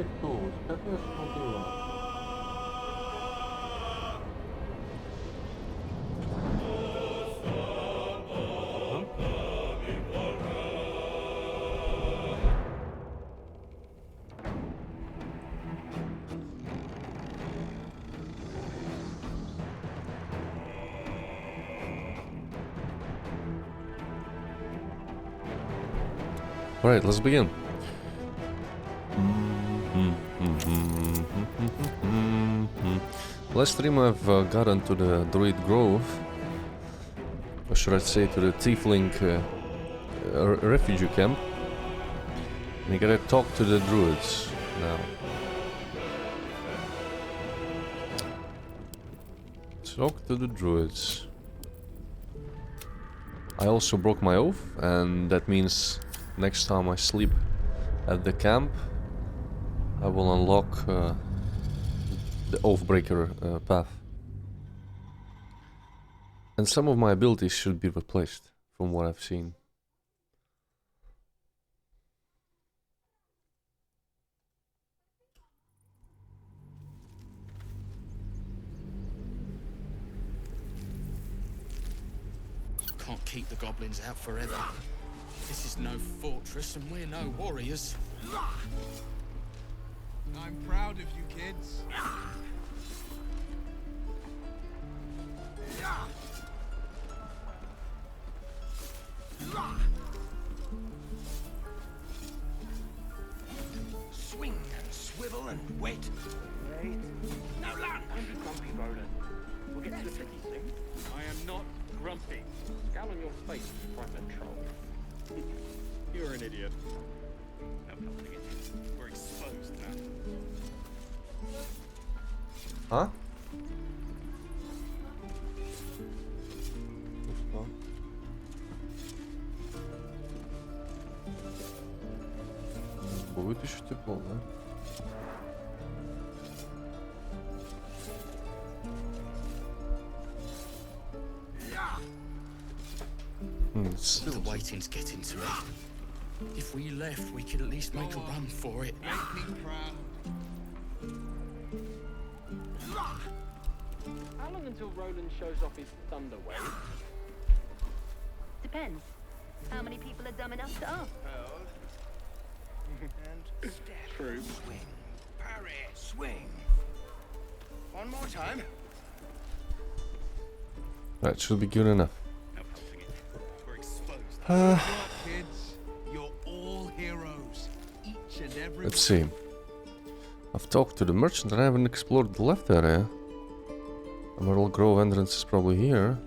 Check tools. Happiness continue. Alright, let's begin. Last stream I've gotten to the Druid Grove, or should I say to the Tiefling refugee camp. And you gotta talk to the Druids now. Talk to the Druids. I also broke my oath, and that means next time I sleep at the camp, I will unlock the Oathbreaker path. And some of my abilities should be replaced, from what I've seen. Can't keep the goblins out forever. This is no fortress and we're no warriors. I'm proud of you kids. Swing and swivel and wait. Wait. No land. Don't be grumpy, Roland. We'll get to the tricky thing. I am not grumpy. Scowl on your face, you frightened troll. You're an idiot. No helping it. We're exposed now. Huh? Boyu düştü bu lan. The waiting's getting to me. If we left, we could at least make a run for it. Make me proud. How long until Roland shows off his thunder wave? Depends. How many people are dumb enough to ask? Hold. And step. True. Swing. Parry. Swing. One more time. That should be good enough. No helping it. We're exposed. Good work, kids. You're all heroes. Each and every Let's see. I've talked to the merchant and I haven't explored the left area. Emerald Grove entrance is probably here.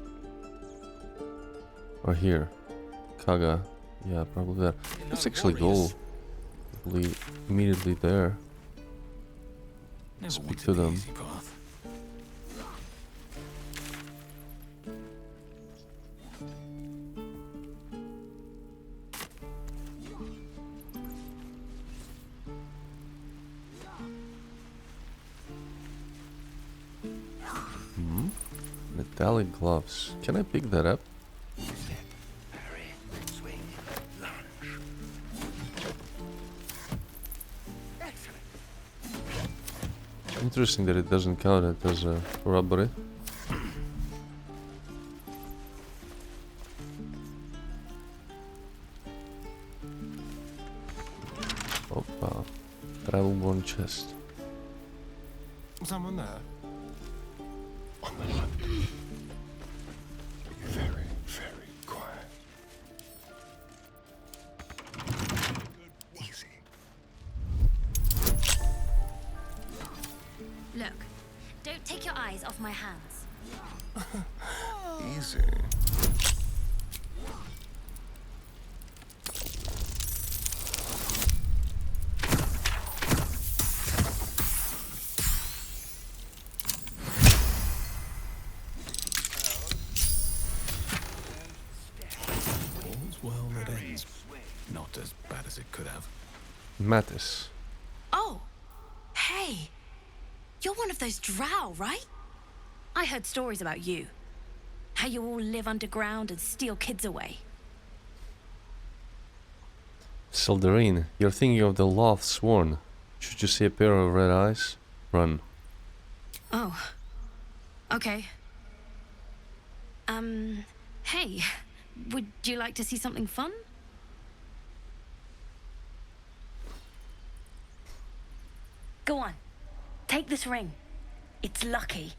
Or here. Kaga. Yeah, probably there. Let's actually go probably immediately there. Speak to them. Metallic gloves. Can I pick that up? Step. Parry. Swing. Lunge. Excellent. Interesting that it doesn't count it as a robbery. Opa. Travelborn chest. Someone there? On the left. Very, very quiet. Easy. Look, don't take your eyes off my hands. Easy. All's well that ends. Not as bad as it could have. Mattis. Oh! Hey! You're one of those Drow, right? I heard stories about you. How you all live underground and steal kids away. Sildarine, you're thinking of the Loth Sworn. Should you see a pair of red eyes? Run. Oh. Okay. Hey. Would you like to see something fun? Go on. Take this ring. It's lucky.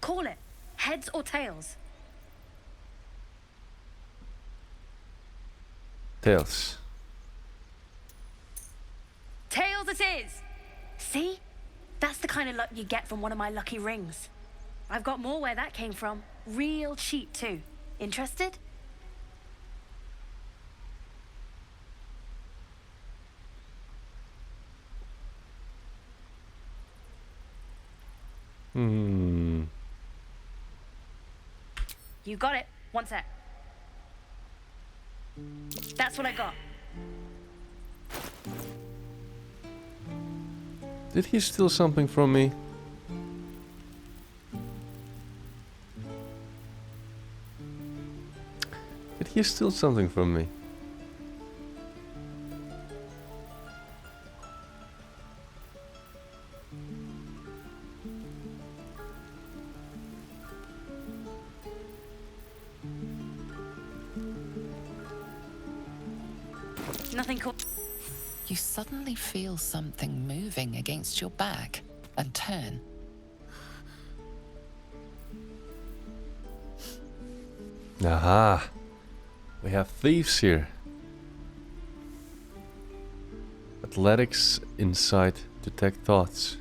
Call it. Heads or tails? Tails. Tails it is! See? That's the kind of luck you get from one of my lucky rings. I've got more where that came from. Real cheap, too. Interested? You got it. One sec. That's what I got. Did he steal something from me? Did he steal something from me? Nothing cool. You suddenly feel something moving against your back and turn. Aha! We have thieves here. Athletics, insight, detect thoughts.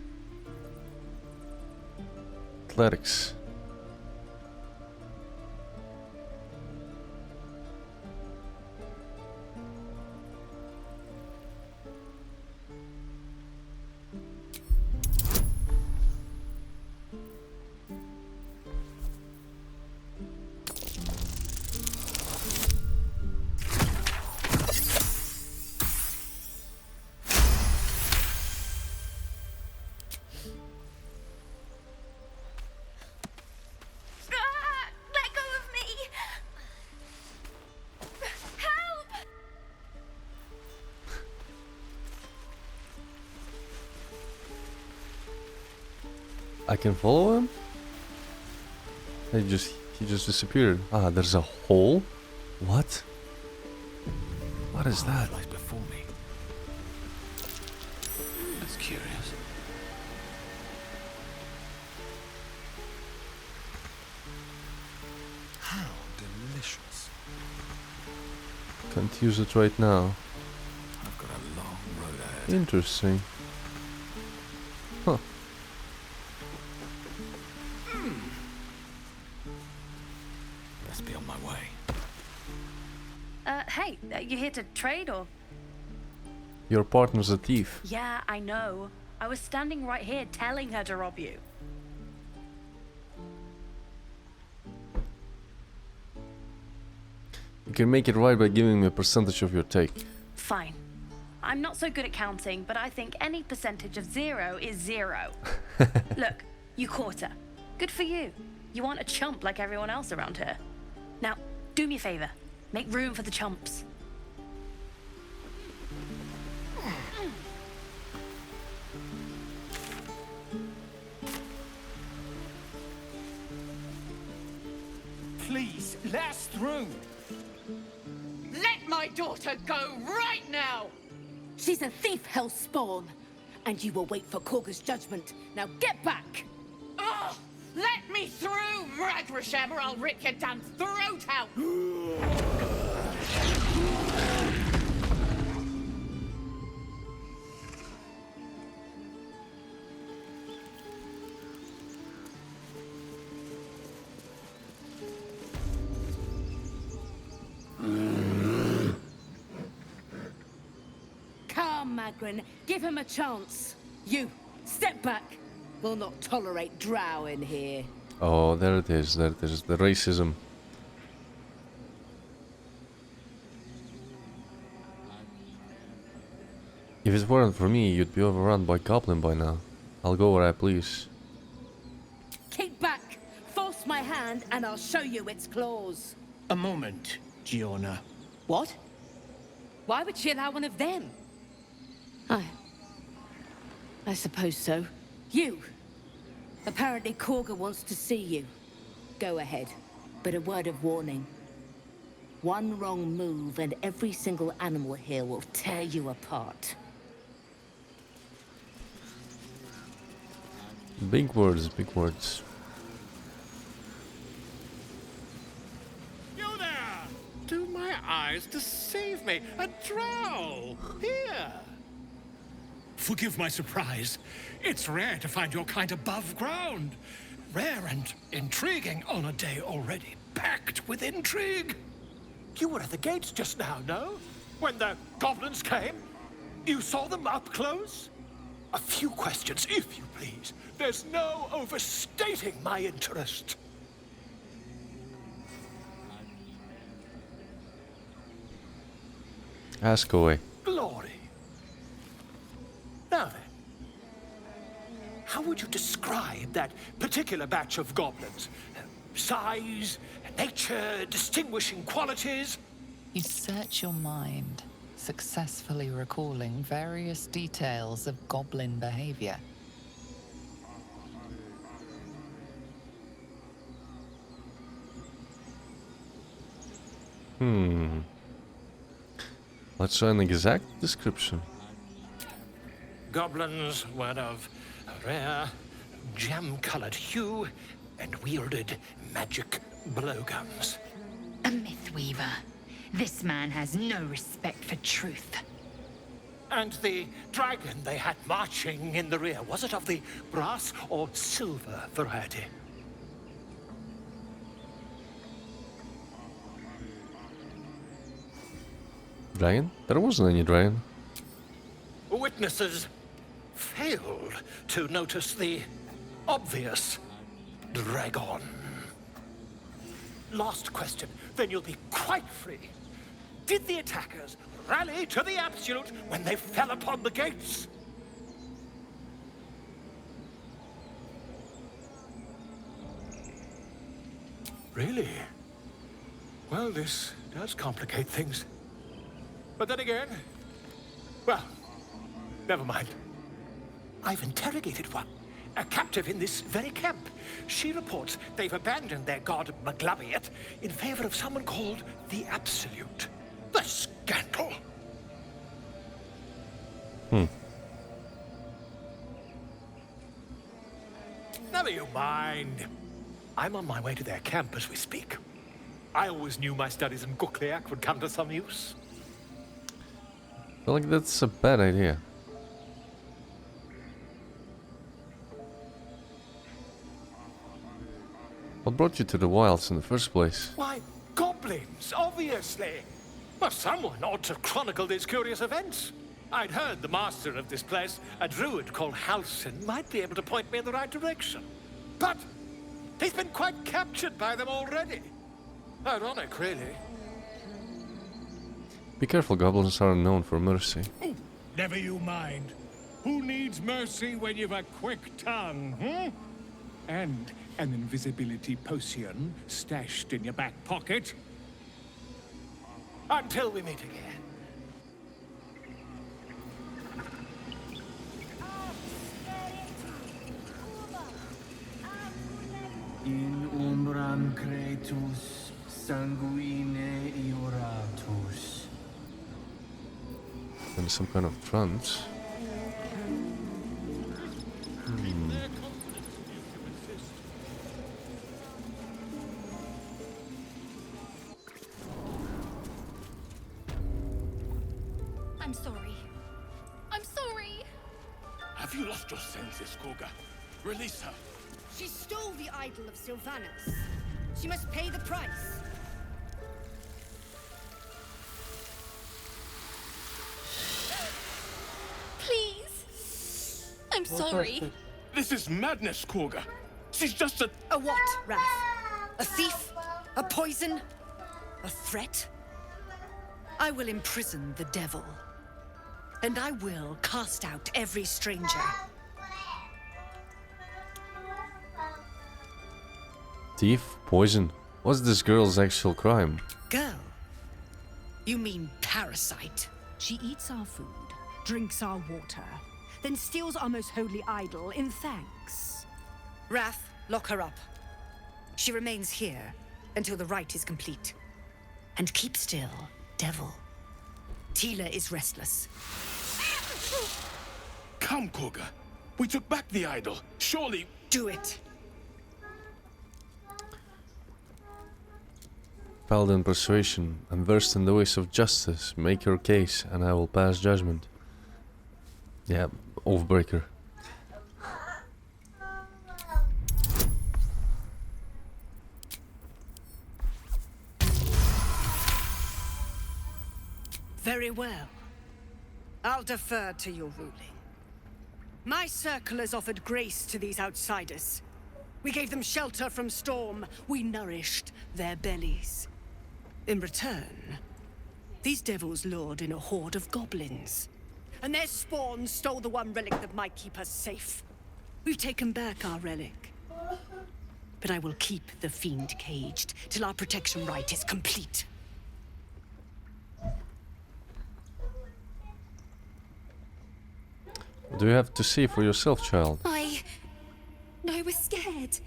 Athletics. Let go of me! Help! I can follow him? He just disappeared. Ah, there's a hole? What? What is that? Lies before me. That's curious. How delicious. Can't use it right now. I've got a long road ahead. Interesting. Huh. Best be on my way. Hey, you here to trade or? Your partner's a thief. Yeah, I know. I was standing right here telling her to rob you. You can make it right by giving me a percentage of your take. Fine. I'm not so good at counting, but I think any percentage of 0 is 0. Look, you caught her. Good for you. You aren't a chump like everyone else around here. Now, do me a favor. Make room for the chumps. Please, let us through. Let my daughter go right now! She's a thief, hellspawn. And you will wait for Korga's judgment. Now get back! Ugh! Let me through, Ragrashem, or I'll rip your damn throat out! Come, Magrin. Give him a chance. You, step back. We'll not tolerate Drow in here. Oh, there it is. There it is. The racism. If it weren't for me, you'd be overrun by goblin by now. I'll go where I please. Keep back. Force my hand and I'll show you its claws. A moment, Giona. What? Why would she allow one of them? I suppose so. You! Apparently Korga wants to see you. Go ahead, but a word of warning. One wrong move and every single animal here will tear you apart. Big words, big words. You there! Do my eyes deceive me? A drow! Here! Forgive my surprise. It's rare to find your kind above ground. Rare and intriguing on a day already packed with intrigue. You were at the gates just now, no? When the goblins came? You saw them up close? A few questions, if you please. There's no overstating my interest. Ask away. Glory. Now then, how would you describe that particular batch of goblins? Size, nature, distinguishing qualities? You search your mind, successfully recalling various details of goblin behavior. Let's try an exact description. Goblins were of a rare, jam-colored hue and wielded magic blowguns. A mythweaver. This man has no respect for truth. And the dragon they had marching in the rear, was it of the brass or silver variety? Dragon? There wasn't any dragon. Witnesses failed to notice the obvious dragon. Last question, then you'll be quite free. Did the attackers rally to the absolute when they fell upon the gates? Really? Well, this does complicate things. But then again, well, never mind. I've interrogated one, a captive in this very camp. She reports they've abandoned their god Maglabiet in favor of someone called the Absolute. The scandal! Never you mind. I'm on my way to their camp as we speak. I always knew my studies in Gukliak would come to some use. I feel like that's a bad idea. What brought you to the wilds in the first place? Why, goblins, obviously. Well, someone ought to chronicle these curious events. I'd heard the master of this place, a druid called Halsin, might be able to point me in the right direction. But he's been quite captured by them already. Ironic, really. Be careful, goblins are known for mercy. Oh, never you mind. Who needs mercy when you've a quick tongue, And an invisibility potion stashed in your back pocket? Until we meet again. In umbram cretus sanguine iuratus. In some kind of trance. I'm sorry. I'm sorry. Have you lost your senses, Korga? Release her. She stole the idol of Sylvanas. She must pay the price. Please. I'm sorry. This is madness, Korga. She's just a what, Wrath? A thief? A poison? A threat? I will imprison the devil. And I will cast out every stranger. Thief? Poison? What's this girl's actual crime? Girl? You mean parasite? She eats our food, drinks our water, then steals our most holy idol in thanks. Wrath, lock her up. She remains here until the rite is complete. And keep still, devil. Tila is restless. Come, Korga. We took back the idol. Surely... Do it. Paladin persuasion. I'm versed in the ways of justice. Make your case, and I will pass judgment. Yeah, Oathbreaker. Very well. I'll defer to your ruling. My circle has offered grace to these outsiders. We gave them shelter from storm. We nourished their bellies. In return, these devils lured in a horde of goblins. And their spawn stole the one relic that might keep us safe. We've taken back our relic. But I will keep the fiend caged till our protection rite is complete. Do you have to see for yourself, child? I was scared.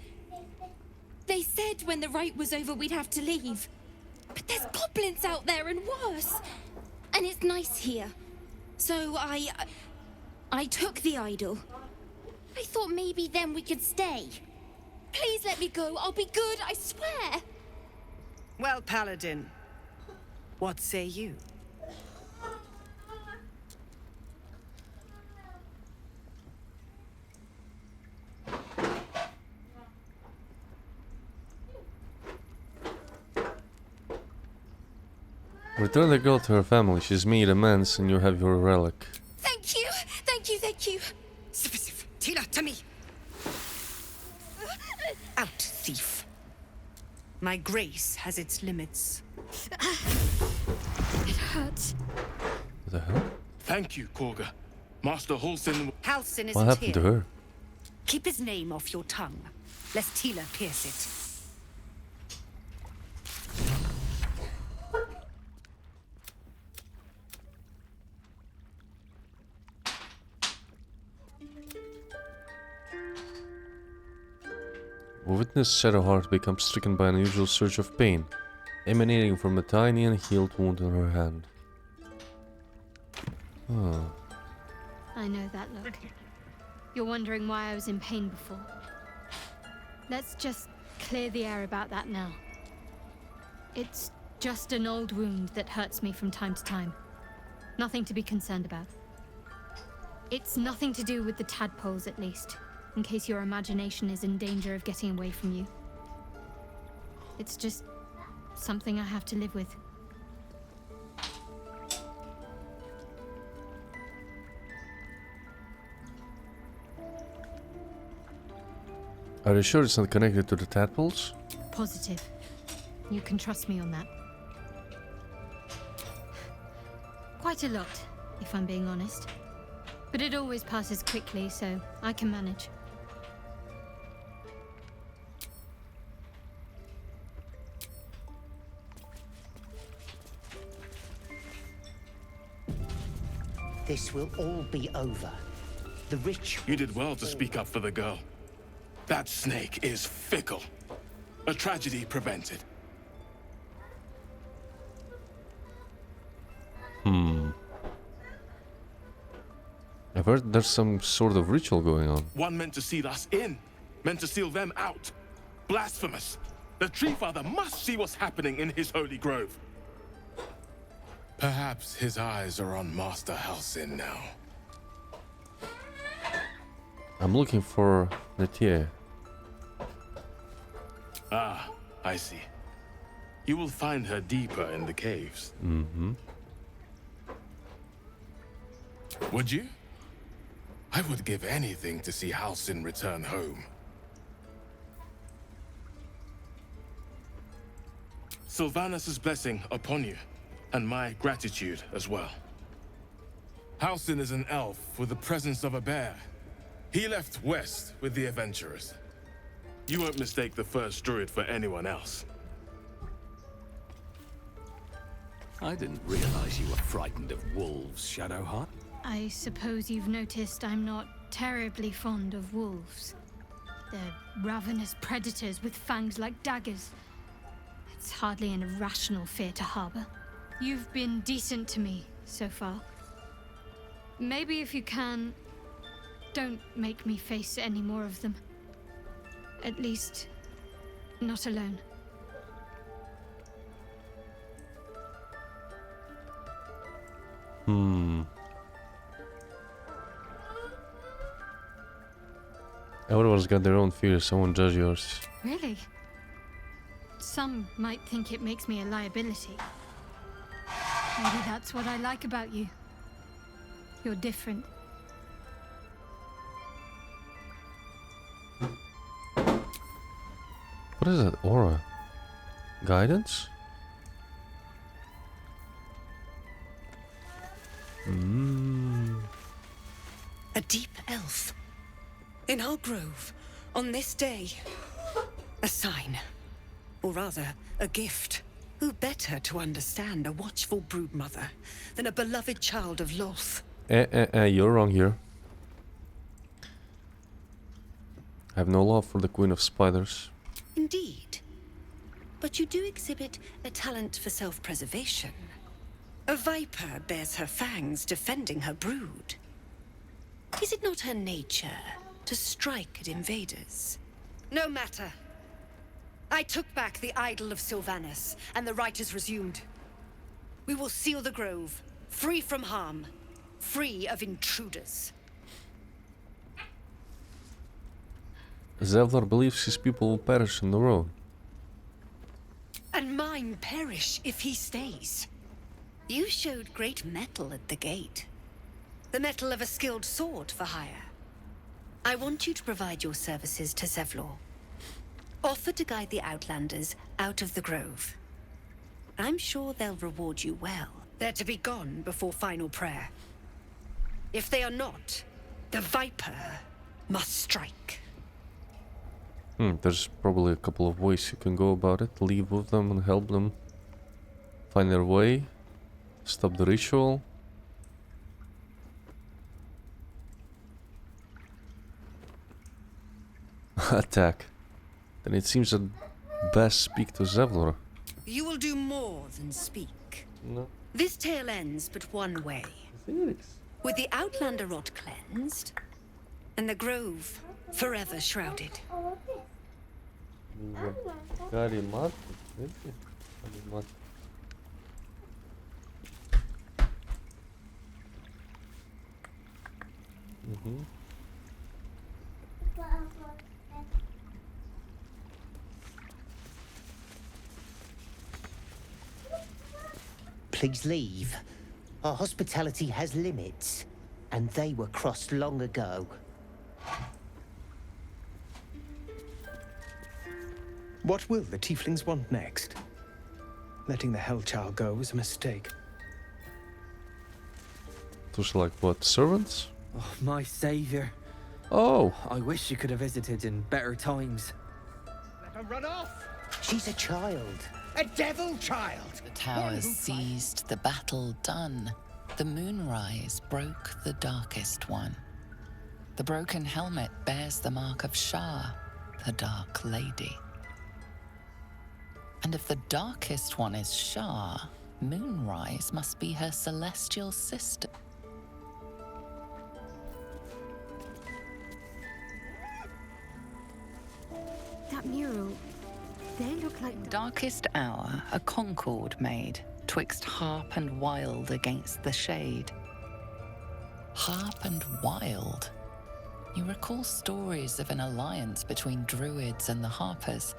They said when the rite was over we'd have to leave. But there's goblins out there and worse. And it's nice here. So I took the idol. I thought maybe then we could stay. Please let me go. I'll be good, I swear. Well, Paladin, what say you? Return the girl to her family. She's made amends, and you have your relic. Thank you, thank you, thank you. Tila, to me! Out, thief. My grace has its limits. It hurts. What the hell? Thank you, Korga. Master Halsin... Halsin isn't What happened to her? Keep his name off your tongue, lest Tila pierce it. Witness Shadowheart becomes stricken by an unusual surge of pain, emanating from a tiny unhealed wound on her hand. Oh. I know that look. You're wondering why I was in pain before. Let's just clear the air about that now. It's just an old wound that hurts me from time to time. Nothing to be concerned about. It's nothing to do with the tadpoles, at least, in case your imagination is in danger of getting away from you. It's just something I have to live with. Are you sure it's not connected to the tadpoles? Positive. You can trust me on that. Quite a lot, if I'm being honest. But it always passes quickly, so I can manage. This will all be over. The rich... You did well to speak up for the girl. That snake is fickle. A tragedy prevented. I've heard there's some sort of ritual going on. One meant to seal us in, meant to seal them out. Blasphemous. The Tree Father must see what's happening in his holy grove. Perhaps his eyes are on Master Halsin now. I'm looking for Netier. Ah, I see. You will find her deeper in the caves. Mm-hmm. Would you? I would give anything to see Halsin return home. Sylvanus' blessing upon you, and my gratitude as well. Halsin is an elf with the presence of a bear. He left west with the adventurers. You won't mistake the first druid for anyone else. I didn't realize you were frightened of wolves, Shadowheart. I suppose you've noticed I'm not terribly fond of wolves. They're ravenous predators with fangs like daggers. It's hardly an irrational fear to harbor. You've been decent to me so far. Maybe if you can, don't make me face any more of them. At least, not alone. Everyone's got their own fears, I won't judge yours. Really? Some might think it makes me a liability. Maybe that's what I like about you. You're different. What is that aura? Guidance? A deep elf. In our grove, on this day. A sign. Or rather, a gift. Who better to understand a watchful broodmother than a beloved child of Loth? You're wrong here. I have no love for the Queen of Spiders. Indeed. But you do exhibit a talent for self-preservation. A viper bears her fangs defending her brood. Is it not her nature to strike at invaders? No matter. I took back the idol of Sylvanas, and the rite is resumed. We will seal the grove, free from harm, free of intruders. Zevlor believes his people will perish on the road. And mine perish if he stays. You showed great mettle at the gate. The mettle of a skilled sword for hire. I want you to provide your services to Zevlor. Offer to guide the Outlanders out of the grove. I'm sure they'll reward you well. They're to be gone before final prayer. If they are not, the Viper must strike. There's probably a couple of ways you can go about it. Leave with them and help them find their way. Stop the ritual. Attack. Then it seems that best speak to Zevlor. You will do more than speak. No. This tale ends but one way. With the Outlander rot cleansed, and the grove forever shrouded. Please leave. Our hospitality has limits, and they were crossed long ago. What will the tieflings want next? Letting the Hellchild go was a mistake. Those like what, servants? Oh, my savior. Oh! I wish you could have visited in better times. Let her run off! She's a child. A devil child! The towers seized, the battle done. The moonrise broke the darkest one. The broken helmet bears the mark of Shah, the Dark Lady. And if the darkest one is Shah, Moonrise must be her celestial sister. That mural, they look like... Darkest hour, a concord made, twixt harp and wild against the shade. Harp and wild. You recall stories of an alliance between druids and the harpers,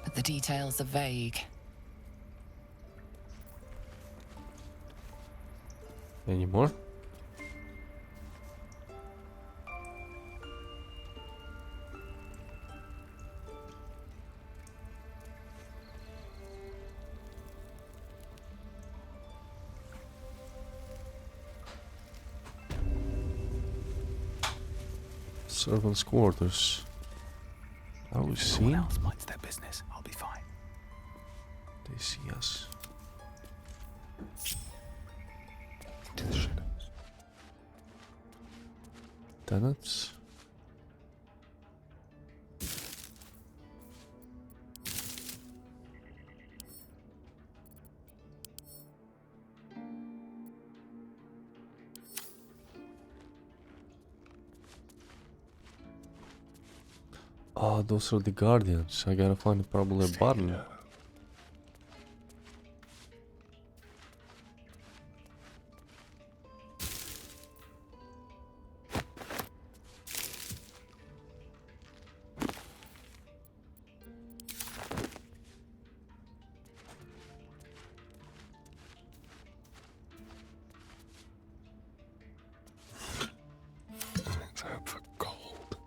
but the details are vague. Any more? Servants' quarters. Are we seen? Someone else minds their business. I'll be fine. They see us. To the shadows. Tenants. Oh, those are the guardians. I gotta find probably a button. Let's hope for gold.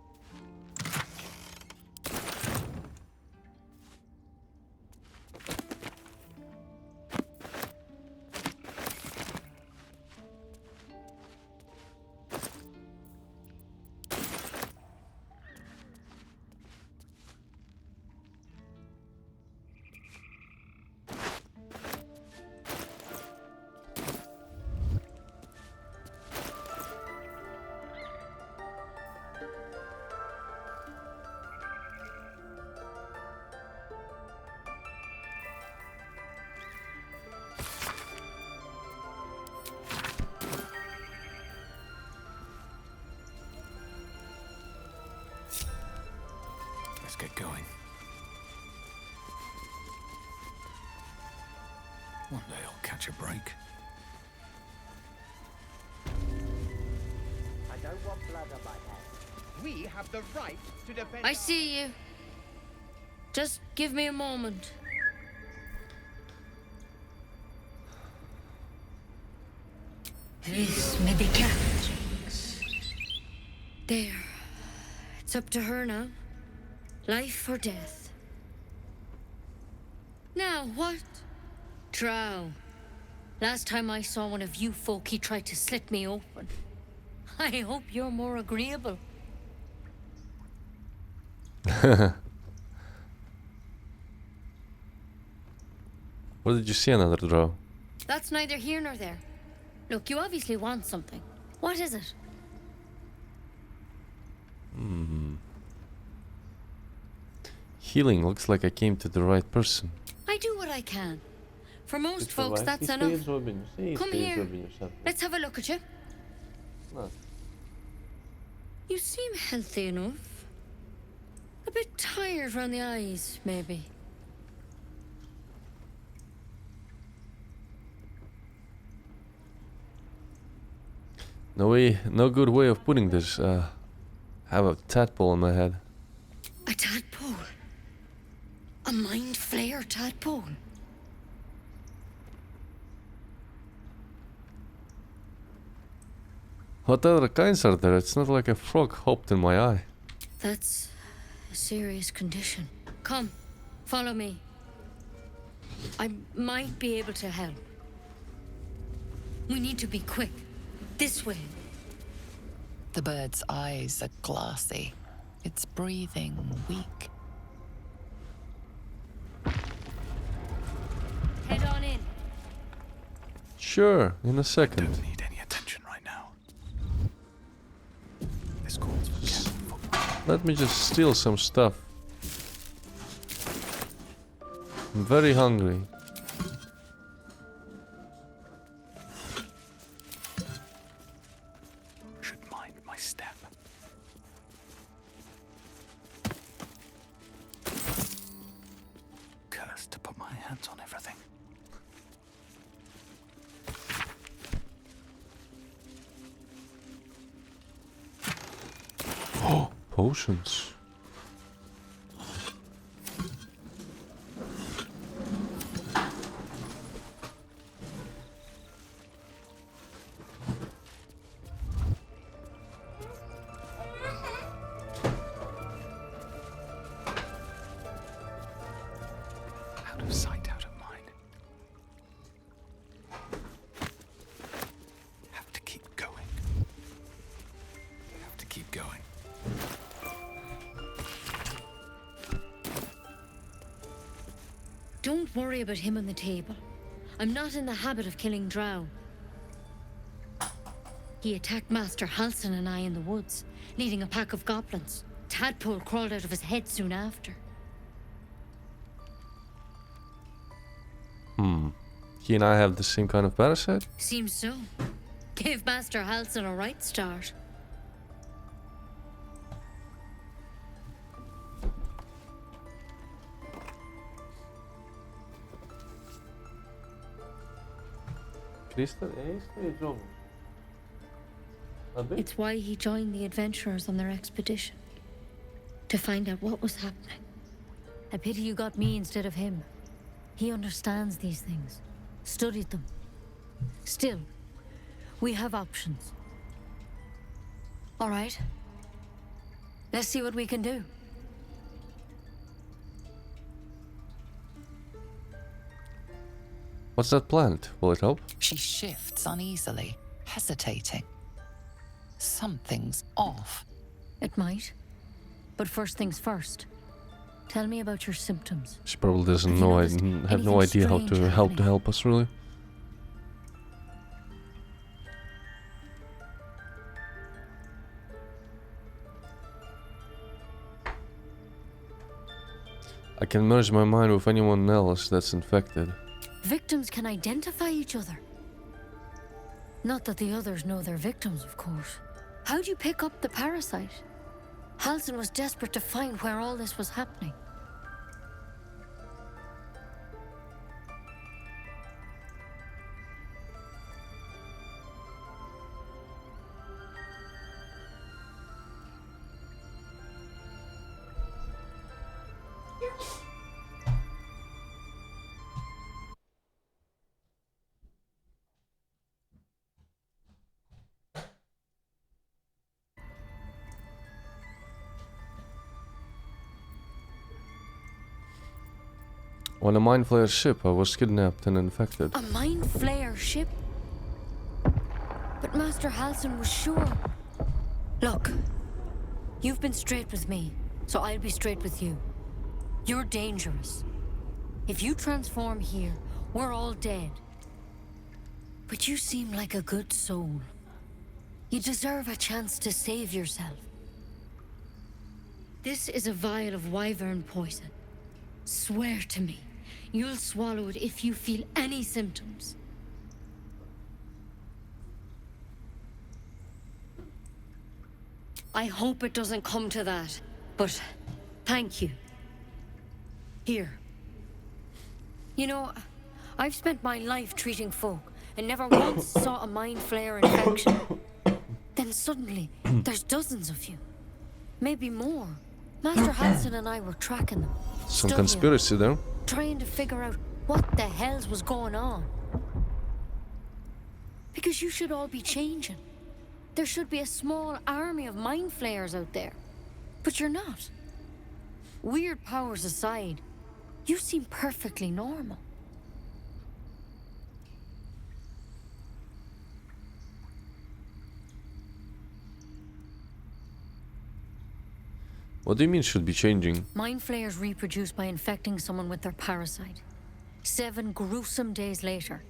Let's get going. One day I'll catch a break. I don't want blood on my hands. We have the right to defend. I see you. Just give me a moment. This may be Catherine's. There. It's up to her now. Life or death. Now, what? Drow. Last time I saw one of you folk, he tried to slit me open. I hope you're more agreeable. Where did you see another Drow? That's neither here nor there. Look, you obviously want something. What is it? Healing. Looks like I came to the right person. I do what I can. For most folks, that's enough. Come here. Let's have a look at you. You seem healthy enough. A bit tired around the eyes, maybe. No good way of putting this. I have a tadpole on my head. A tadpole? A mind flayer tadpole? What other kinds are there? It's not like a frog hopped in my eye. That's a serious condition. Come, follow me. I might be able to help. We need to be quick. This way. The bird's eyes are glassy. Its breathing weak. Head on in. Sure, in a second. Don't need any attention right now. This calls for careful. Let me just steal some stuff. I'm very hungry. Should mind my step. Cursed to put my hands on everything. Oh, potions. Out of sight, out of mind. Have to keep going. Have to keep going. Don't worry about him on the table. I'm not in the habit of killing Drow. He attacked Master Halsin and I in the woods, leading a pack of goblins. Tadpole crawled out of his head soon after. He and I have the same kind of parasite? Seems so. Gave Master Halsin a right start. It's why he joined the adventurers on their expedition. To find out what was happening. I pity you got me instead of him. He understands these things. Studied them. Still, we have options. All right. Let's see what we can do. What's that plant? Will it help? She shifts uneasily, hesitating. Something's off. It might. But first things first. Tell me about your symptoms. She probably doesn't know. I have no idea how to help us, really. I can merge my mind with anyone else that's infected. Victims can identify each other. Not that the others know they're victims, of course. How'd you pick up the parasite? Halsin was desperate to find where all this was happening. On a Mind Flayer ship, I was kidnapped and infected. A Mind Flayer ship? But Master Halsin was sure. Look, you've been straight with me, so I'll be straight with you. You're dangerous. If you transform here, we're all dead. But you seem like a good soul. You deserve a chance to save yourself. This is a vial of wyvern poison. Swear to me, you'll swallow it if you feel any symptoms. I hope it doesn't come to that, but thank you. Here. You know, I've spent my life treating folk and never once saw a Mind Flayer infection. Then suddenly, there's dozens of you. Maybe more. Master Halsin and I were tracking them. Some conspiracy there. Trying to figure out what the hells was going on. Because you should all be changing. There should be a small army of Mind Flayers out there. But you're not. Weird powers aside, you seem perfectly normal. What do you mean should be changing? Mind Flayers reproduce by infecting someone with their parasite. 7 gruesome days later,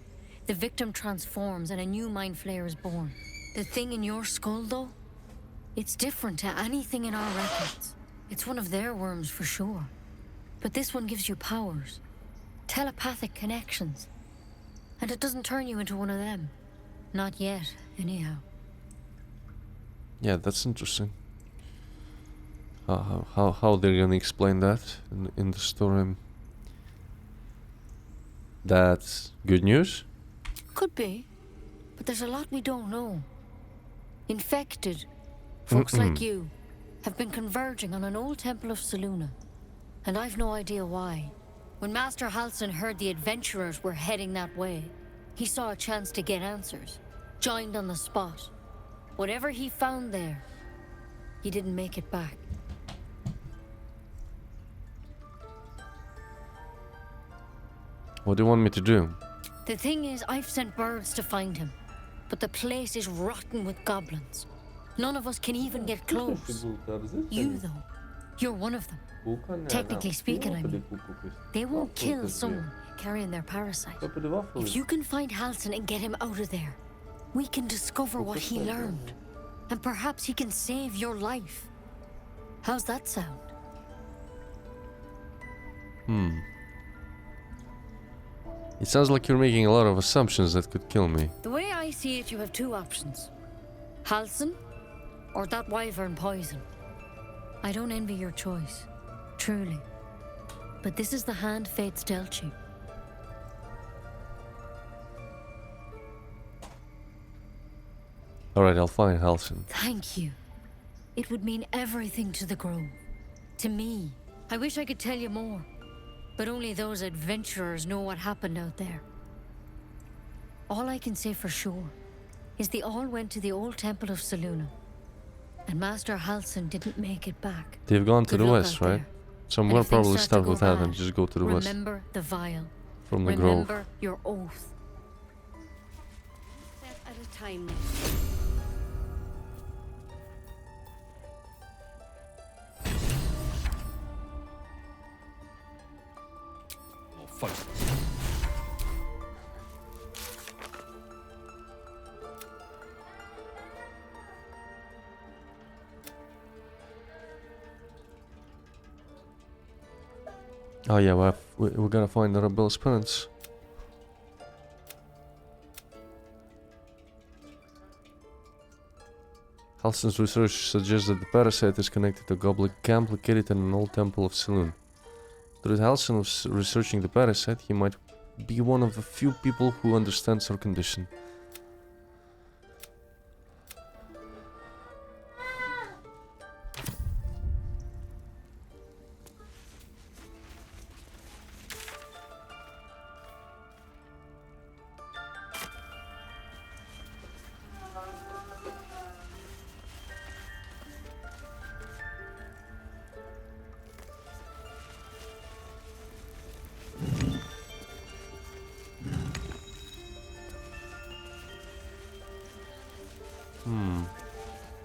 the victim transforms and a new Mind Flayer is born. The thing in your skull, though, it's different to anything in our records. It's one of their worms for sure. But this one gives you powers. Telepathic connections. And it doesn't turn you into one of them. Not yet, anyhow. Yeah, that's interesting. How they're gonna explain that in the story? That's good news? Could be, but there's a lot we don't know. Infected folks like you have been converging on an old temple of Selûne, and I've no idea why. When Master Halsin heard the adventurers were heading that way, he saw a chance to get answers, joined on the spot. Whatever he found there, he didn't make it back. What do you want me to do? The thing is, I've sent birds to find him, but the place is rotten with goblins. None of us can even get close. You, though, you're one of them. Technically speaking, I mean. They won't kill someone carrying their parasite. Stop the waffle. If you can find Halsin and get him out of there, we can discover what he learned. And perhaps he can save your life. How's that sound? It sounds like you're making a lot of assumptions that could kill me. The way I see it, you have two options. Halsin, or that wyvern poison. I don't envy your choice, truly. But this is the hand fate's dealt you. Alright, I'll find Halsin. Thank you. It would mean everything to the Grove. To me. I wish I could tell you more. But only those adventurers know what happened out there. All I can say for sure is they all went to the old temple of Selûne. And Master Halsin didn't make it back. They've gone to Good the luck west, out right? there. So I'm And gonna if things probably start start to go with that and bad, just go to the west. Remember the vial. From the grove. Remember your oath. Step at a time. Oh, fuck. Oh yeah, we gotta find the rebel's parents. Halsin's research suggests that the parasite is connected to a goblet camp located in an old temple of Selûne. Through Halsin was researching the parasite, he might be one of the few people who understands her condition.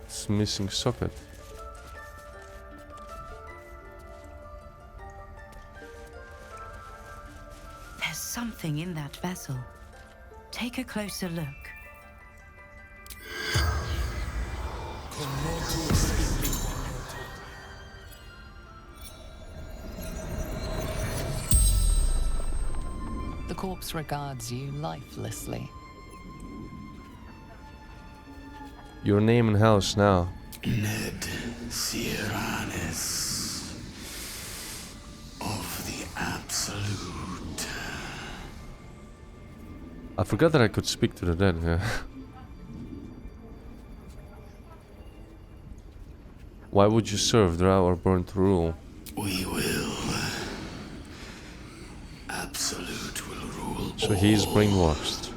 It's missing socket. There's something in that vessel. Take a closer look. The corpse regards you lifelessly. Your name and house now. Ned Sierranis of the Absolute. I forgot that I could speak to the dead, yeah. Why would you serve Drow or burn to rule? We will. Absolute will rule. So he's brainwashed.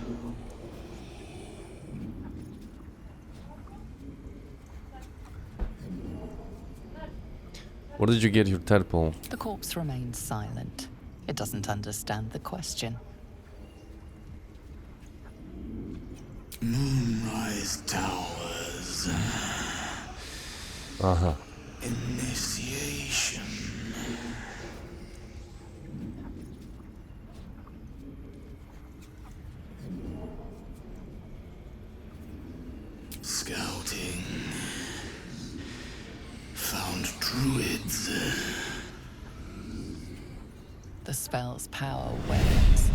Where did you get your tadpole? The corpse remains silent. It doesn't understand the question. Moonrise Towers. Uh-huh. Initiation. Scouting. Found druids. The spell's power wanes.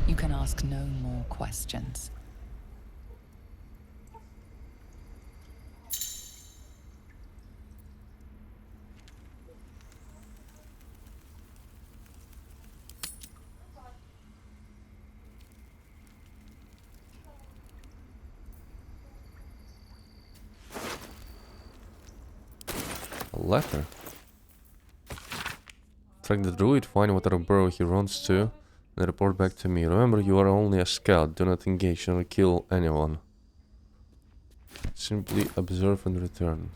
You can ask no more questions. A letter. Track the druid, find whatever burrow he runs to, and report back to me. Remember, you are only a scout. Do not engage or kill anyone. Simply observe and return.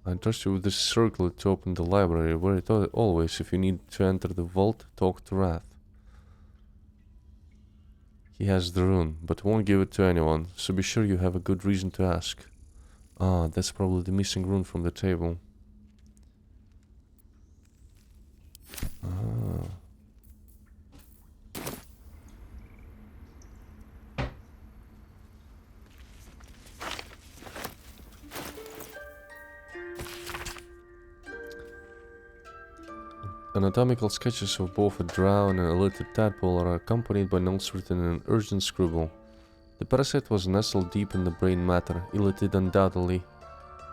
I trust you with this circle to open the library. Wear it always if you need to enter the vault, talk to Wrath. He has the rune, but won't give it to anyone, so be sure you have a good reason to ask. Ah, that's probably the missing rune from the table. Ah. Anatomical sketches of both a drow and an elated tadpole are accompanied by notes written in an urgent scribble. The parasite was nestled deep in the brain matter, elated undoubtedly,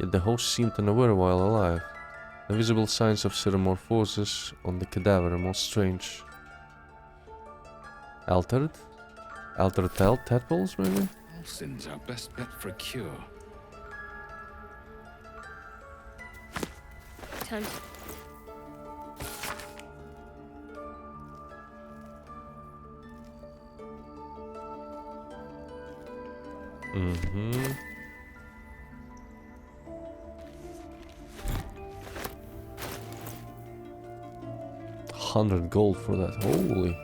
yet the host seemed unaware while alive. The visible signs of ceremorphosis on the cadaver are most strange. Altered? Altered tadpoles, maybe? Halsin's our best bet for a cure. Time. Mm-hmm. $100 gold for that, holy.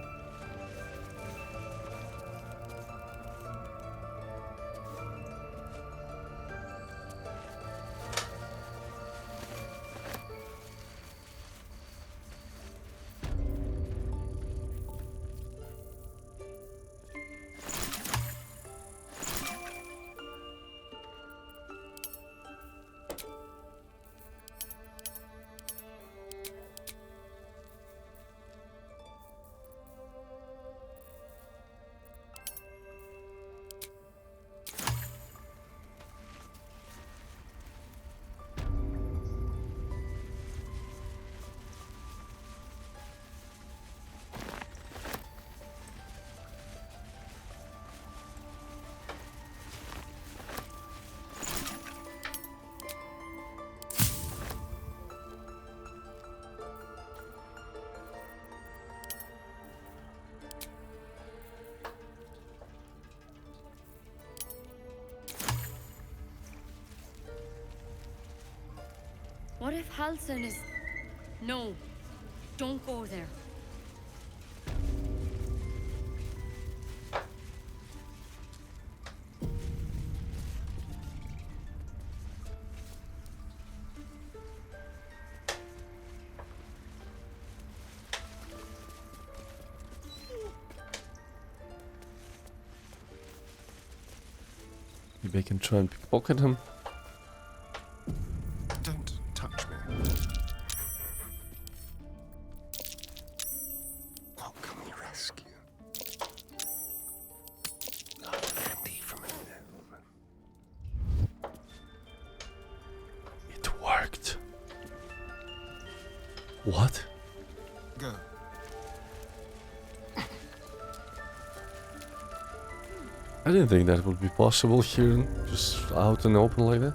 What if Halsin is... No, don't go there. Maybe I can try and pickpocket him. Don't touch me. What can we rescue? A candy from a gnome. It worked. What? Go. I didn't think that would be possible here, just out in the open like that.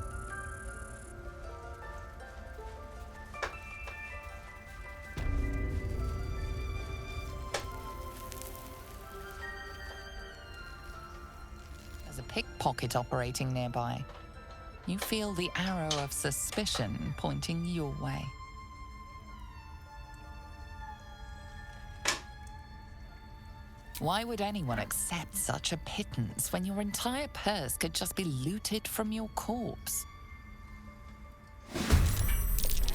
There's a pickpocket operating nearby. You feel the arrow of suspicion pointing your way. Why would anyone accept such a pittance when your entire purse could just be looted from your corpse?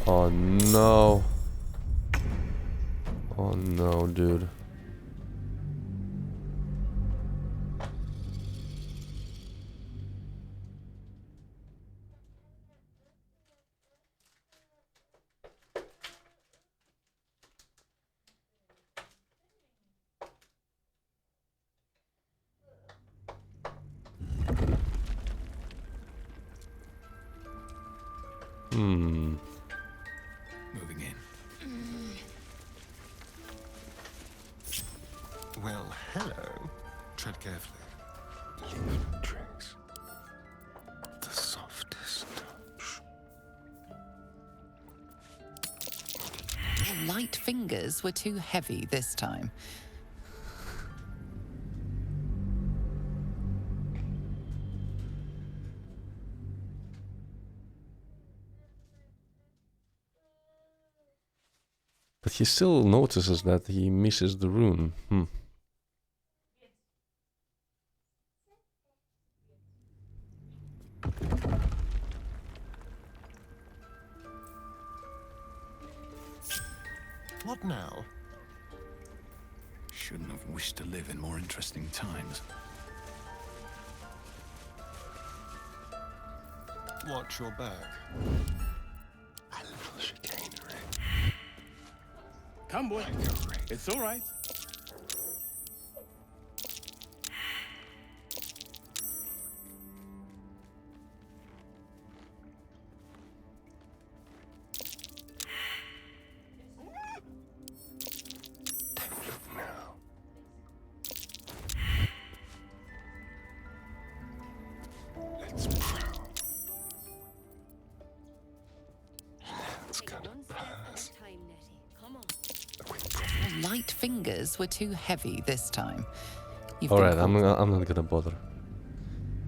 Oh no. Oh no, dude. Moving in. Well, hello. Tread carefully. Leave no trace. The softest touch. Your light fingers were too heavy this time. But he still notices that he misses the rune. What now? Shouldn't have wished to live in more interesting times. Watch your back. A little chicanery. Come, boy. It's all right. Light fingers were too heavy this time. Alright, I'm not gonna bother.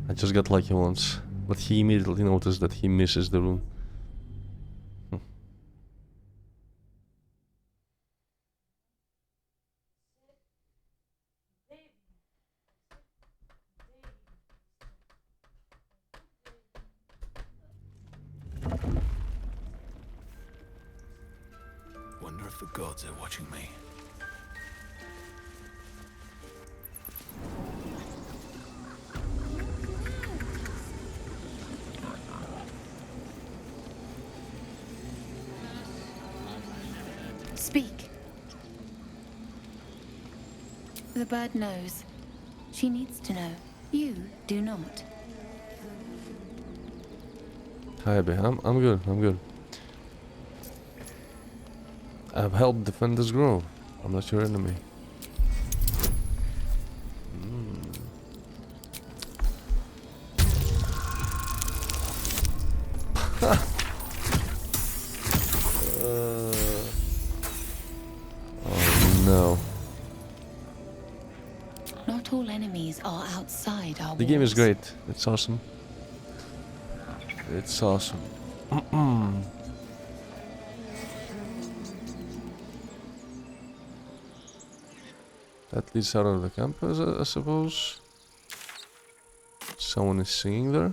I just got lucky once, but he immediately noticed that he misses the room. Wonder if the gods are watching me. Speak. The bird knows. She needs to know. You do not. Hi, Abby. I'm good. I'm good. I've helped defend this grove. I'm not your enemy. Oh no. Not all enemies are outside our The game is walls. great. It's awesome. It's awesome. That leads out of the campus, I suppose. Someone is singing there.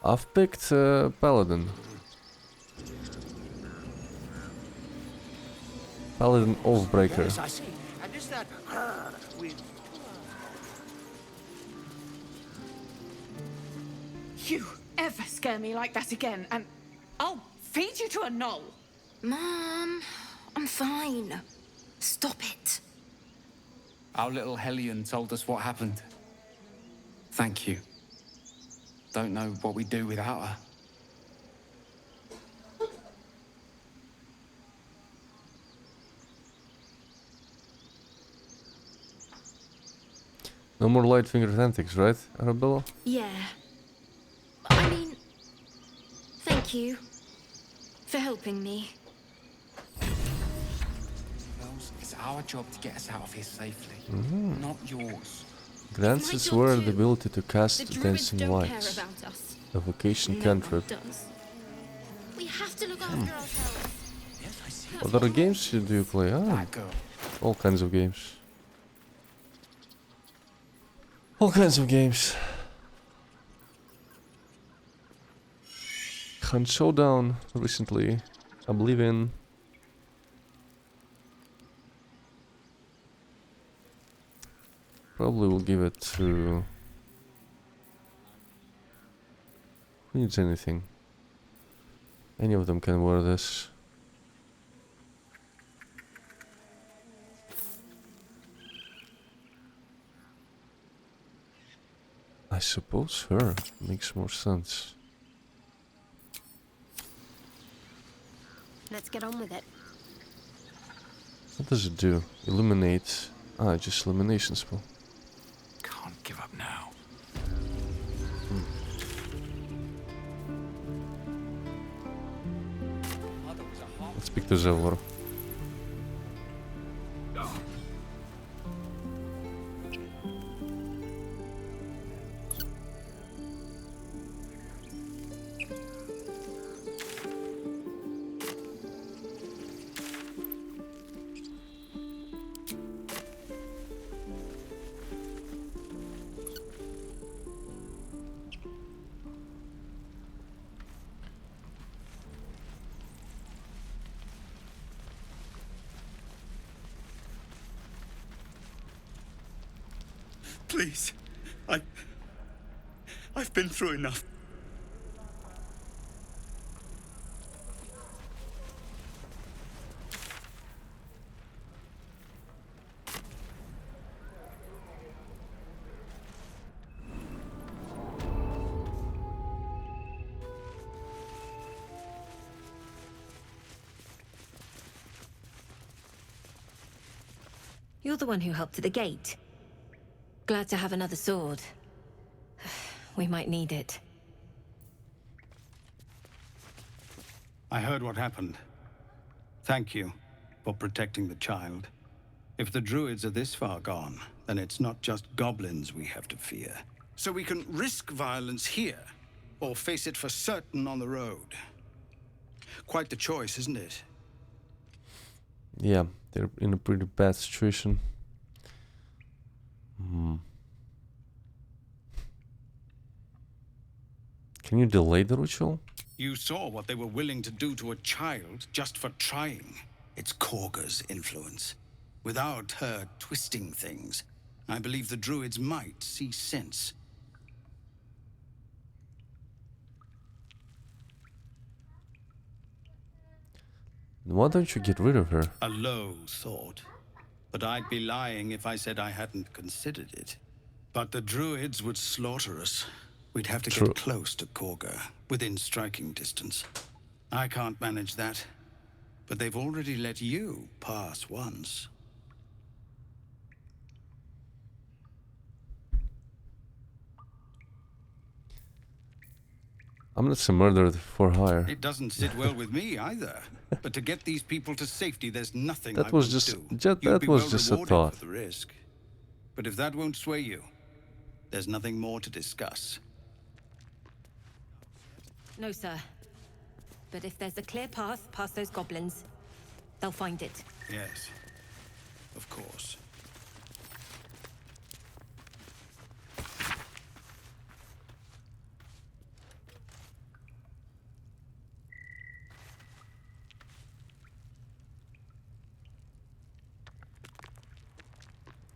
I've picked Paladin. Paladin Oathbreaker. Yes, I see. And is that with... You ever scare me like that again, and I'll feed you to a gnoll. Mom, I'm fine. Stop it. Our little Hellion told us what happened. Thank you. Don't know what we'd do without her. No more light-fingered antics, right, Arabella? Yeah. I mean, thank you for helping me. Girls, it's our job to get us out of here safely, Mhm. not yours. Grants My its job wearer the too. ability to cast The druids dancing don't lights. care about us. A vocation No cantrip. one does. We have to look after ourselves. What other games do you play? Ah, all kinds of games. All kinds of games. Hunt Showdown recently. Oblivion. Probably will give it to... Who needs anything? Any of them can wear this. I suppose her makes more sense. Let's get on with it. What does it do? Illuminate. Ah, just illumination spell. Can't give up now. Let's pick the Zevlor. Please. I've been through enough. You're the one who helped at the gate. Glad to have another sword. We might need it. I heard what happened. Thank you for protecting the child. If the druids are this far gone, then it's not just goblins we have to fear. So we can risk violence here, or face it for certain on the road. Quite the choice, isn't it? Yeah, they're in a pretty bad situation. Can you delay the ritual? You saw what they were willing to do to a child just for trying. It's Korga's influence. Without her twisting things, I believe the druids might see sense. Why don't you get rid of her? A low thought. But I'd be lying if I said I hadn't considered it. But the druids would slaughter us. We'd have to get close to Korga, within striking distance. I can't manage that. But they've already let you pass once. I'm not a murderer for hire. It doesn't sit well with me either. But to get these people to safety, there's nothing That I was won't just do. that was just a thought. For the risk. But if that won't sway you, there's nothing more to discuss. No, sir. But if there's a clear path past those goblins, they'll find it. Yes, of course.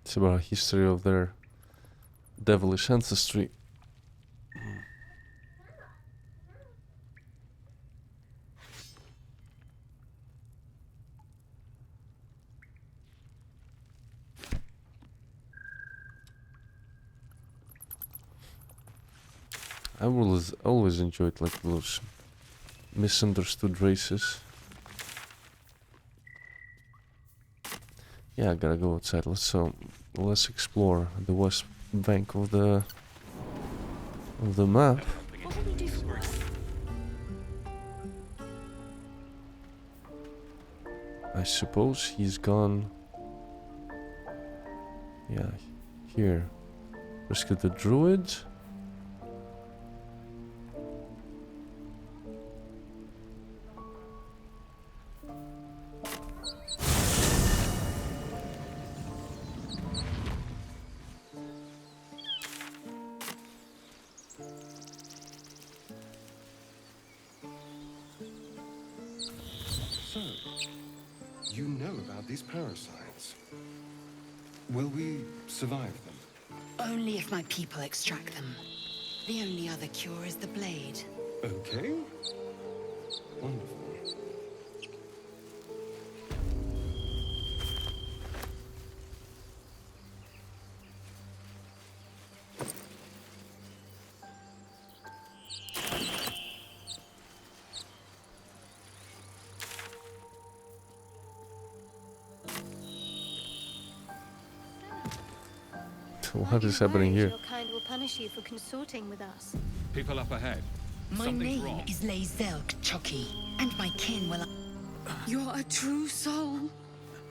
It's about a history of their devilish ancestry. I always enjoyed like those misunderstood races. Yeah, I gotta go outside. Let's explore the west bank of the map. I suppose he's gone. Yeah, here. Rescue the druids. So, you know about these parasites. Will we survive them? Only if my people extract them. The only other cure is the blade. Okay. Wonderful. What is happening here? Your kind will punish you for consorting with us. People up ahead. My Something's name wrong. is Zelk Chucky, and my kin will... You're a true soul.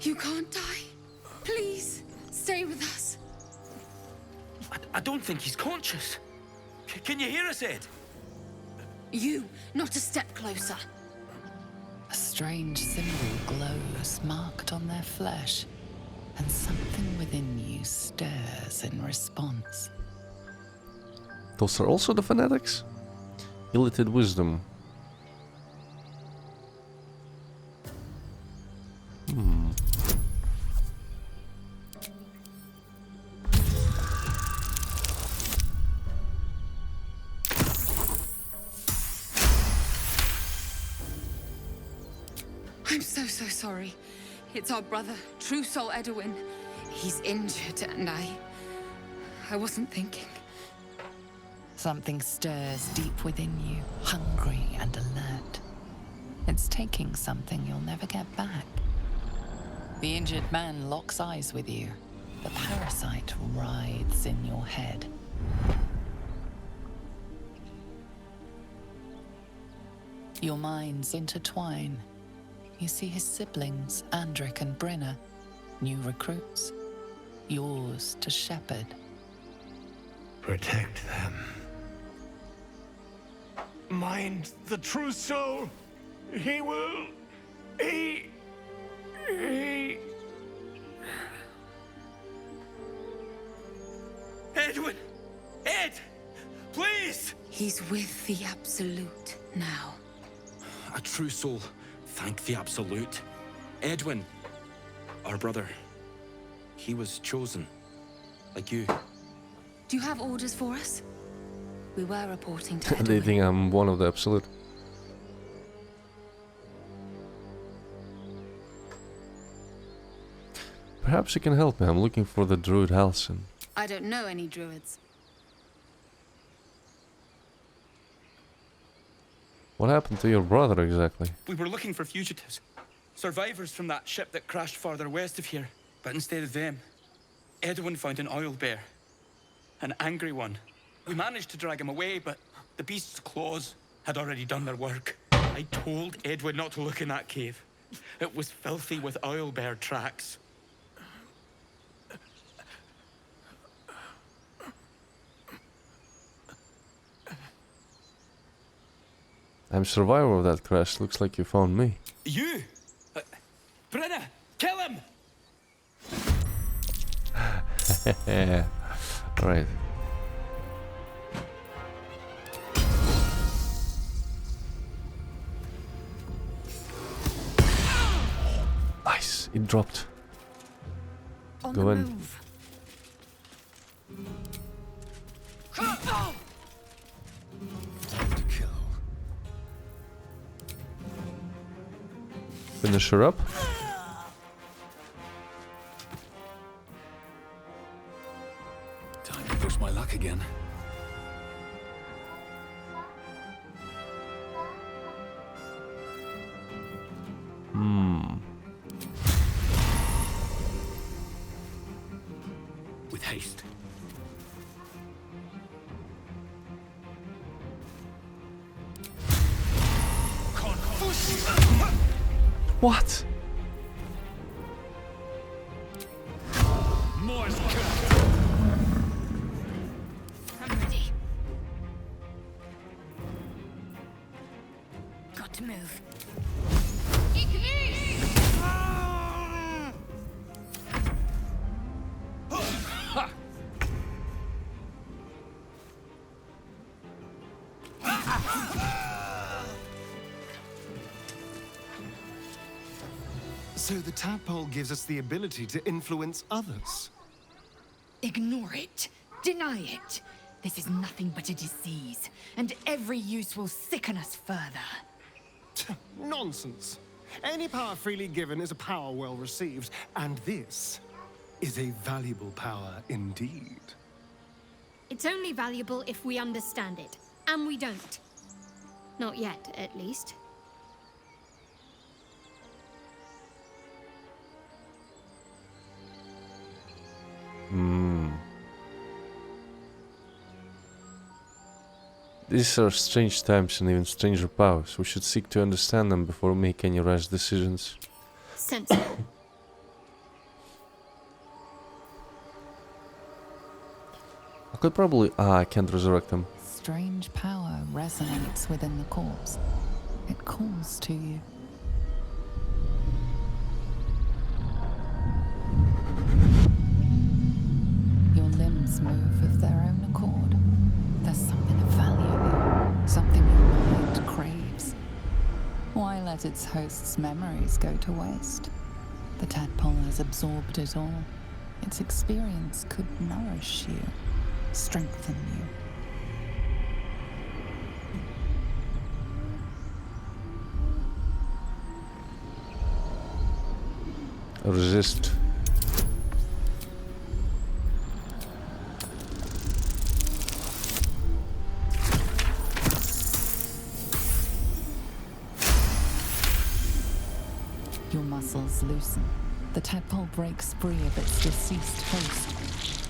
You can't die. Please, stay with us. I don't think he's conscious. Can you hear us, Ed? You, not a step closer. A strange symbol glows, marked on their flesh, and something within you stirs in response. Those are also the fanatics? Illithid wisdom. Hmm. 'Cause I'm so sorry. It's our brother, True Soul Edwin. He's injured and I wasn't thinking. Something stirs deep within you, hungry and alert. It's taking something you'll never get back. The injured man locks eyes with you. The parasite writhes in your head. Your minds intertwine. You see his siblings, Andric and Brenna, new recruits, yours to shepherd. Protect them. Mind the true soul. He will... He... Edwin! Ed! Please! He's with the Absolute now. A true soul. Thank the Absolute. Edwin, our brother, he was chosen. Like you. Do you have orders for us? We were reporting to They Edwin. think I'm one of the Absolute. Perhaps you can help me. I'm looking for the druid Halsin. I don't know any druids. What happened to your brother exactly? We were looking for fugitives. Survivors from that ship that crashed farther west of here. But instead of them, Edwin found an oil bear. An angry one. We managed to drag him away, but the beast's claws had already done their work. I told Edwin not to look in that cave. It was filthy with oil bear tracks. I'm survivor of that crash. Looks like you found me. You? Brenna, kill him! Right. Nice. It dropped. On Go the in. move. Finish her up. Time to push my luck again. With haste. What? I'm ready. Got to move. So the tadpole gives us the ability to influence others. Ignore it. Deny it. This is nothing but a disease, and every use will sicken us further. Nonsense. Any power freely given is a power well received, and this is a valuable power indeed. It's only valuable if we understand it, and we don't. Not yet, at least. These are strange times and even stranger powers. We should seek to understand them before we make any rash decisions. Sensible. I could probably... I can't resurrect them. Strange power resonates within the corpse. It calls to you. Your limbs move of their own accord. There's something of value here, something your mind craves. Why let its host's memories go to waste? The tadpole has absorbed it all. Its experience could nourish you, strengthen you. resist. Your muscles loosen. The tadpole breaks free of its deceased host.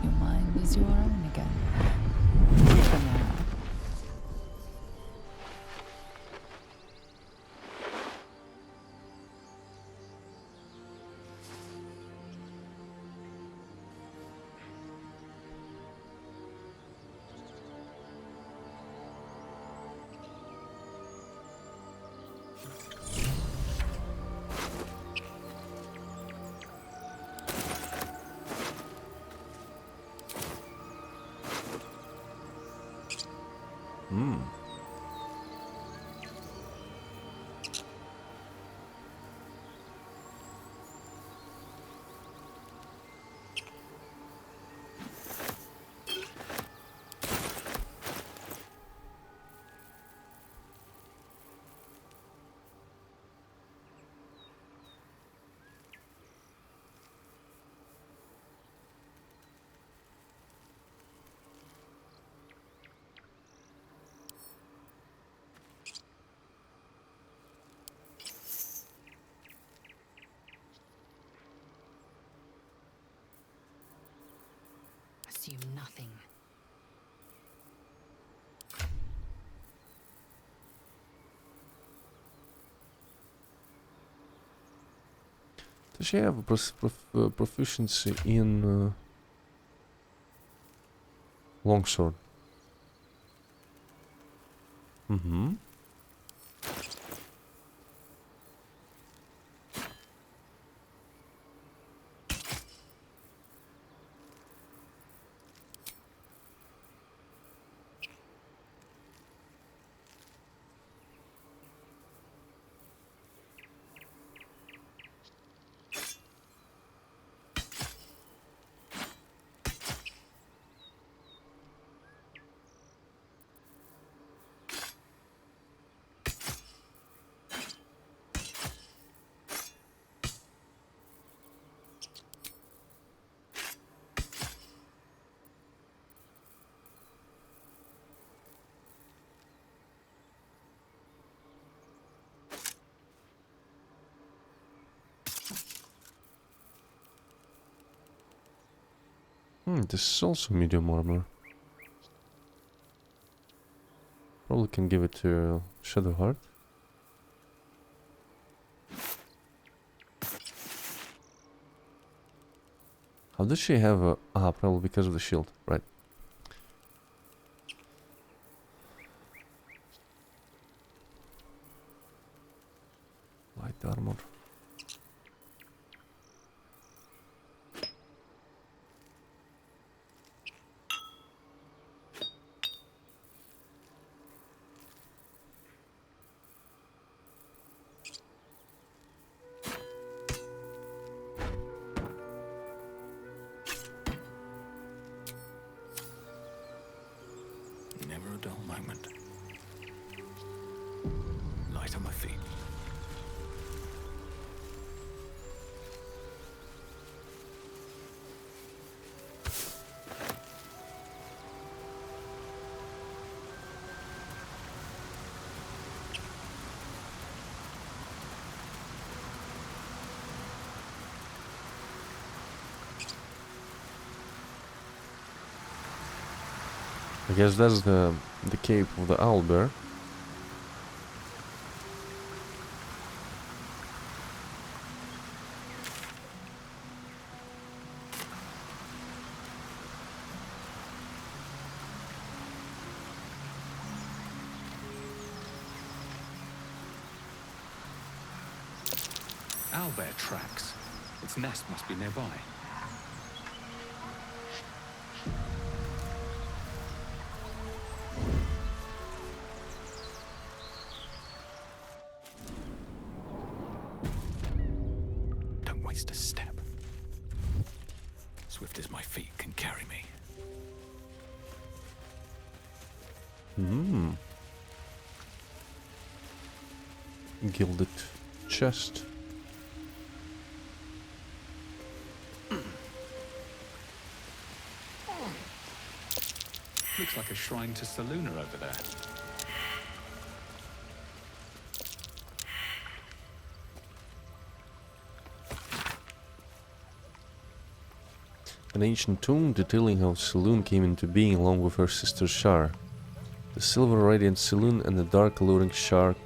Your mind is your own again. For now. Assume nothing. Does she have a proficiency in longsword? Mm-hmm. This is also medium armor. Probably can give it to Shadowheart. How does she have a... Ah, probably because of the shield, right. Light armor. Never a dull moment. Light on my feet. I guess that's the cave of the owlbear. Owlbear tracks. Its nest must be nearby. Don't waste a step. Swift as my feet can carry me. Gilded chest. Looks like a shrine to Saluna over there. An ancient tomb detailing how Saloon came into being along with her sister Shar. The silver radiant Saloon and the dark alluring Shar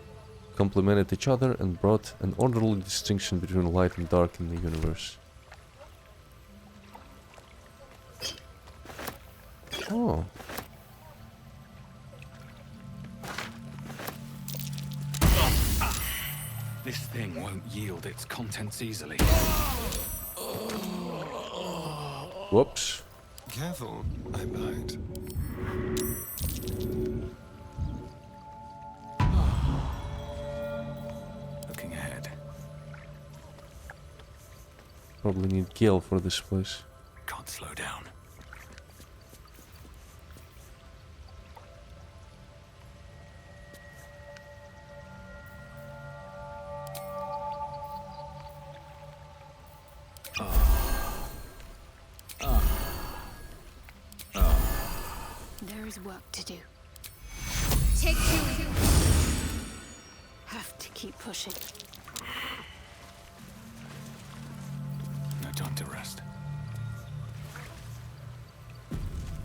complemented each other and brought an orderly distinction between light and dark in the universe. Oh. This thing won't yield its contents easily. Whoops. Careful, I might. Looking ahead. Probably need Gale for this place. Can't slow down. There is work to do. Take two. Have to keep pushing. No time to rest.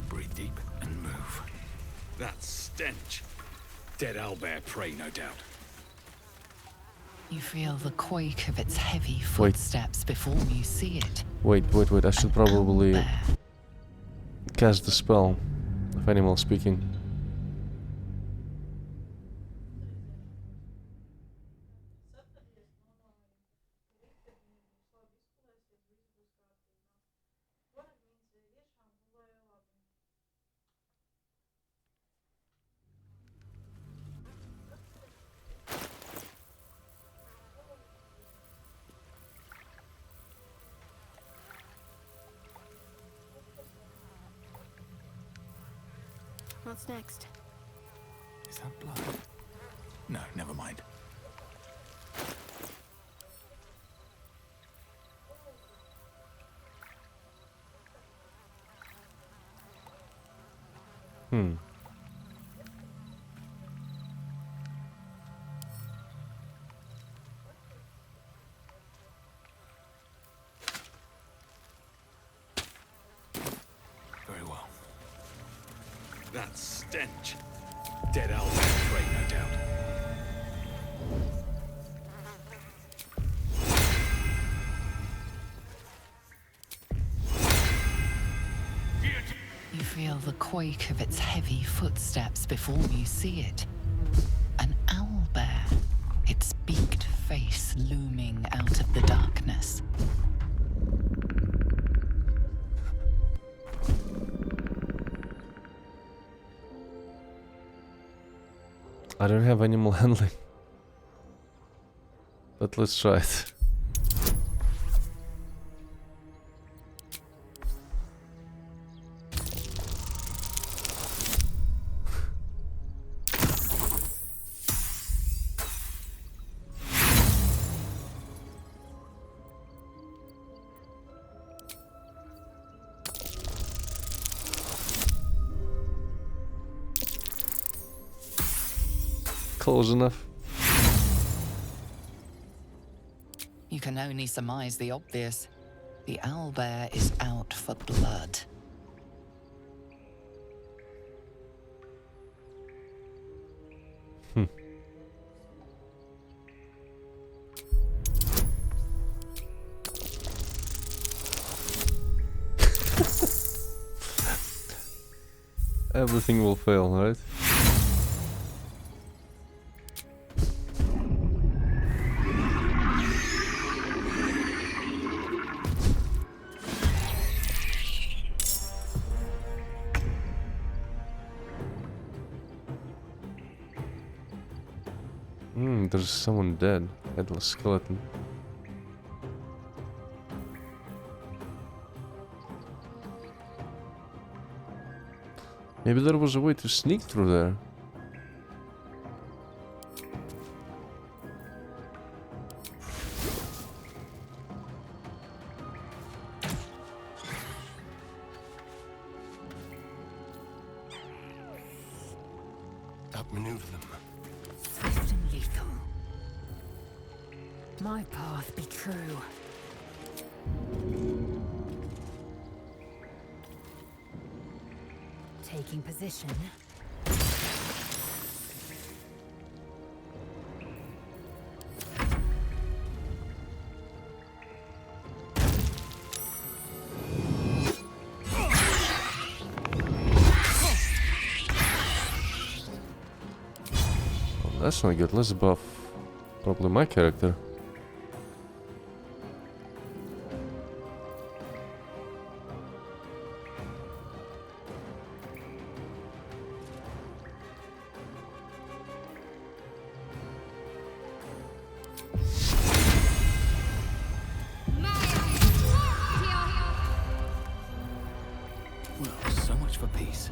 Breathe deep and move. That stench. Dead owlbear prey, no doubt. You feel the quake of its heavy footsteps before you see it. Wait, I should probably cast the spell of animal speaking. What's next? Is that blood? No, never mind. Very well. That stench. Dead owlbear prey, no doubt. You feel the quake of its heavy footsteps before you see it. An owlbear, its beaked face looming out of the darkness. I don't have animal handling. But let's try it. Close enough. You can only surmise the obvious. The owlbear is out for blood. Everything will fail, right? There's someone dead. Headless skeleton. Maybe there was a way to sneak through there. outmaneuver them. Swift and lethal. My path be true. Taking position. That's not good. Let's buff probably my character. Well, so much for peace.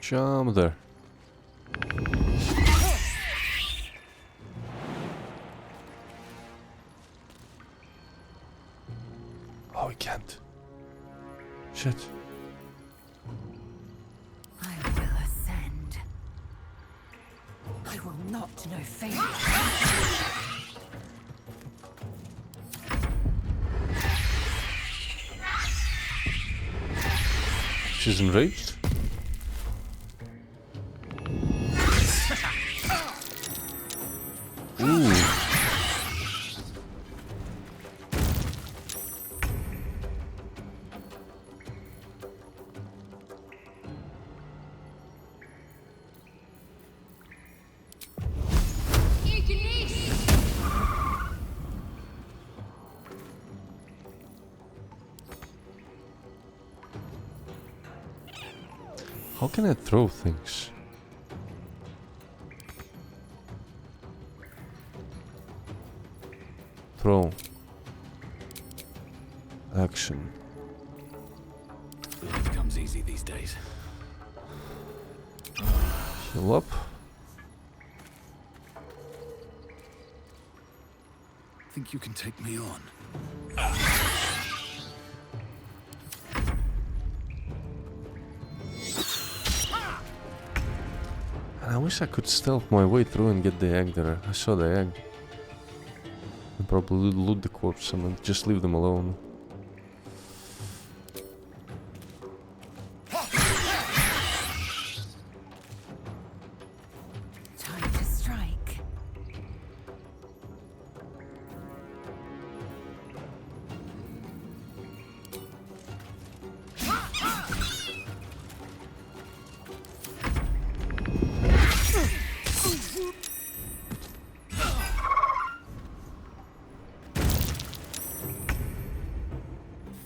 Jump there. Oh, I can't. Shit. I will ascend. I will not know failure. She's enraged? Ooh. How can I throw things? Throw. Action. Life comes easy these days. Heal up. Think you can take me on? And I wish I could stealth my way through and get the egg there. I saw the egg. And probably loot the corpse and then just leave them alone. Time to strike.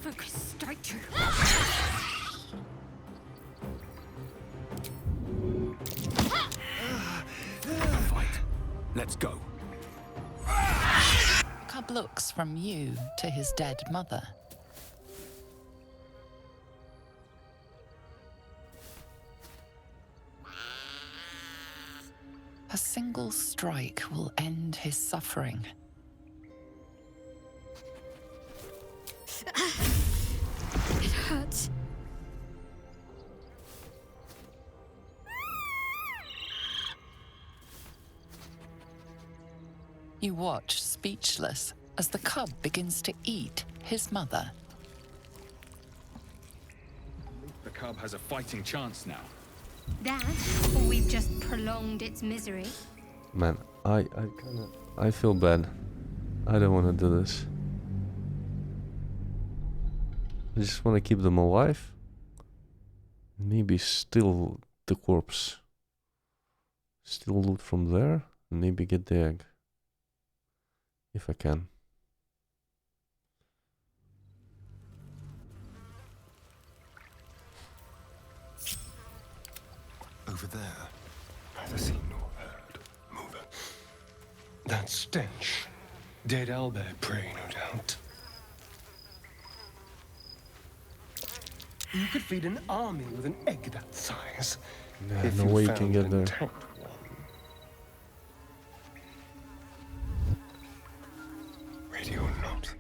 Focus, strike true. Fight. Let's go. Cub looks from you to his dead mother. A single strike will end his suffering. It hurts. You watch, speechless, as the cub begins to eat his mother. The cub has a fighting chance now. That, or we've just prolonged its misery. Man, I feel bad. I don't want to do this. I just want to keep them alive. Maybe steal the corpse. Steal loot from there. And maybe get the egg. If I can. Over there. Neither seen nor heard. Mover. That stench. Dead owlbear prey, no doubt. You could feed an army with an egg that size. Nah, no way you can get there. Ready or not.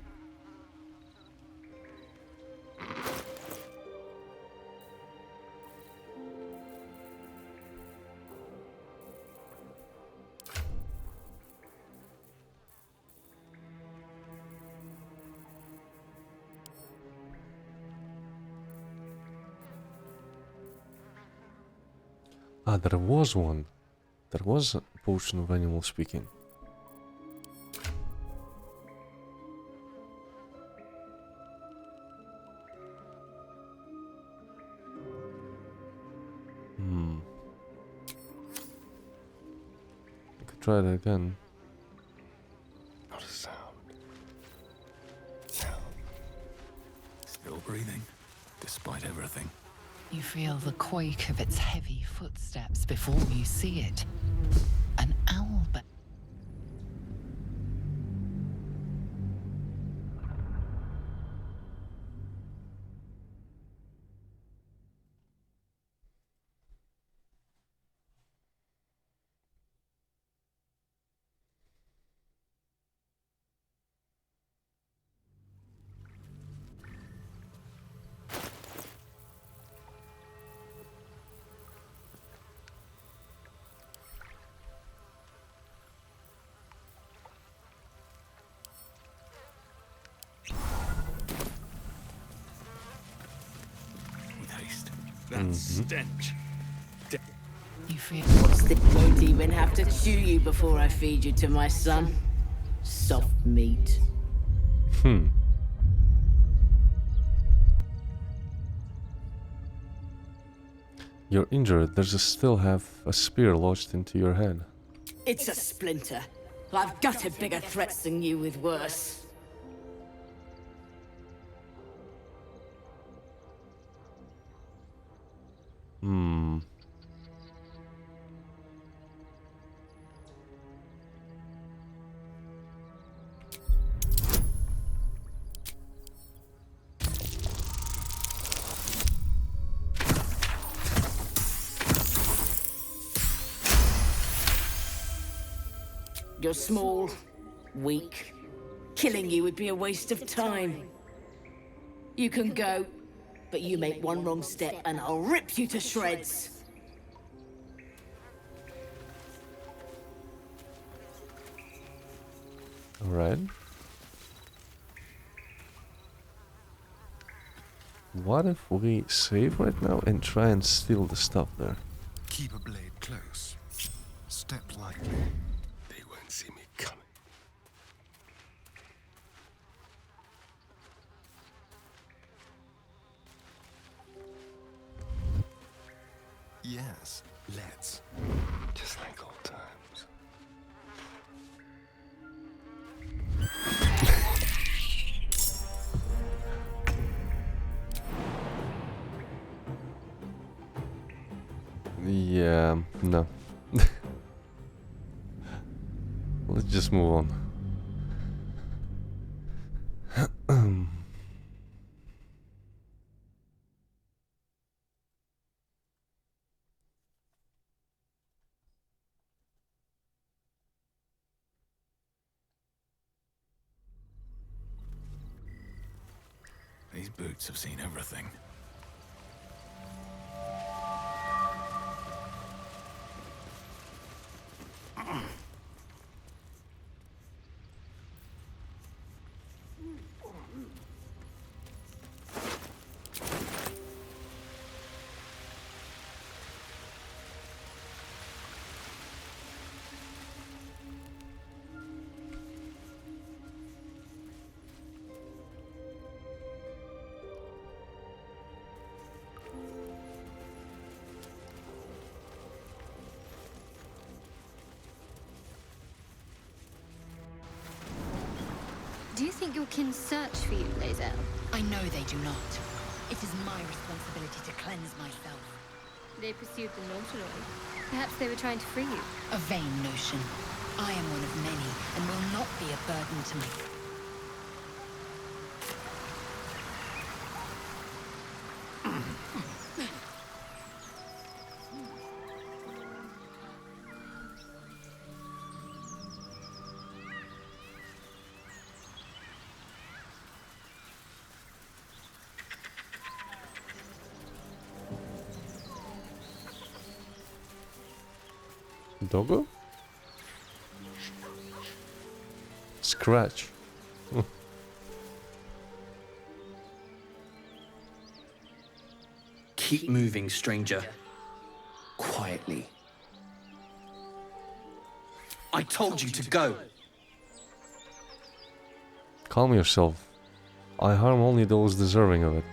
Ah, there was one. There was a potion of animal speaking. I could try that again. Not a sound. Still breathing, despite everything. You feel the quake of its heavy footsteps before you see it. An owlbear. That stench. You feel Won't even have to chew you before I feed you to my son. Soft meat. You're injured. There's still have a spear lodged into your head. It's a splinter. I've gutted bigger threats than you with worse. You're small, weak. Killing you would be a waste of time. You can go, but you make one wrong step and I'll rip you to shreds. All right. What if we save right now and try and steal the stuff there? Keep a blade close. Step lightly. They won't see me coming. Yes, let's. Just like old times. Yeah, no. Let's just move on. These boots have seen everything. Do you think your kin search for you, Lae'zel? I know they do not. It is my responsibility to cleanse myself. They pursued the Nautiloid. Perhaps they were trying to free you. A vain notion. I am one of many, and will not be a burden to me. Doggo? Scratch. Keep moving, stranger. Quietly. I told you to go. Calm yourself. I harm only those deserving of it.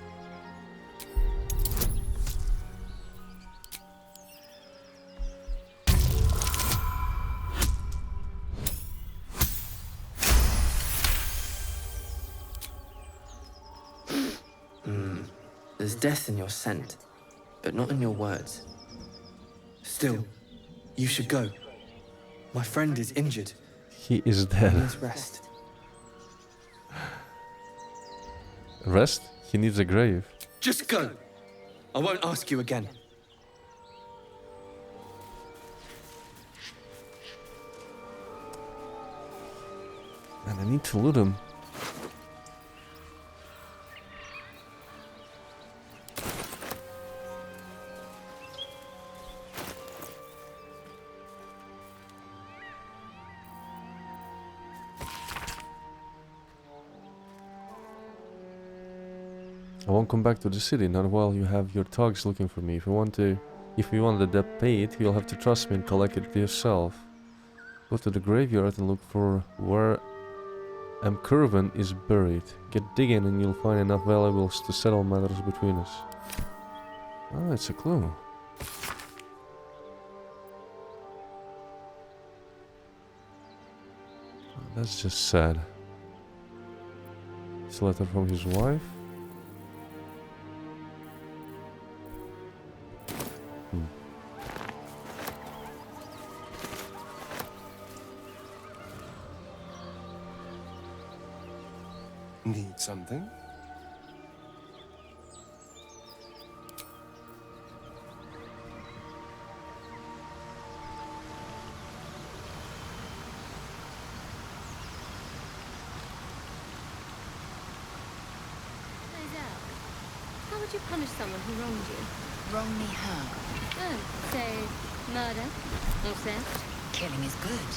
There's death in your scent, but not in your words. Still, you should go. My friend is injured. He is He dead. needs rest. Rest? He needs a grave. Just go. I won't ask you again. Man, I need to loot him. I won't come back to the city, not while you have your thugs looking for me. If you want the debt paid, you'll have to trust me and collect it yourself. Go to the graveyard and look for where Curvin is buried. Get digging and you'll find enough valuables to settle matters between us. Oh, it's a clue. Oh, that's just sad. It's a letter from his wife. Need something? How would you punish someone who wronged you? Wrong me how? Oh, say, murder or theft? Killing is good.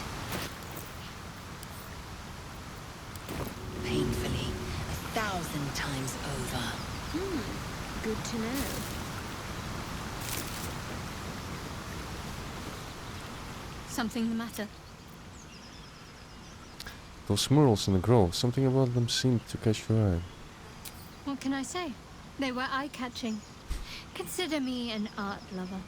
Painfully, 1,000 times over. Good to know. Something the matter? Those murals in the grove, something about them seemed to catch your eye. What can I say? They were eye-catching. Consider me an art lover.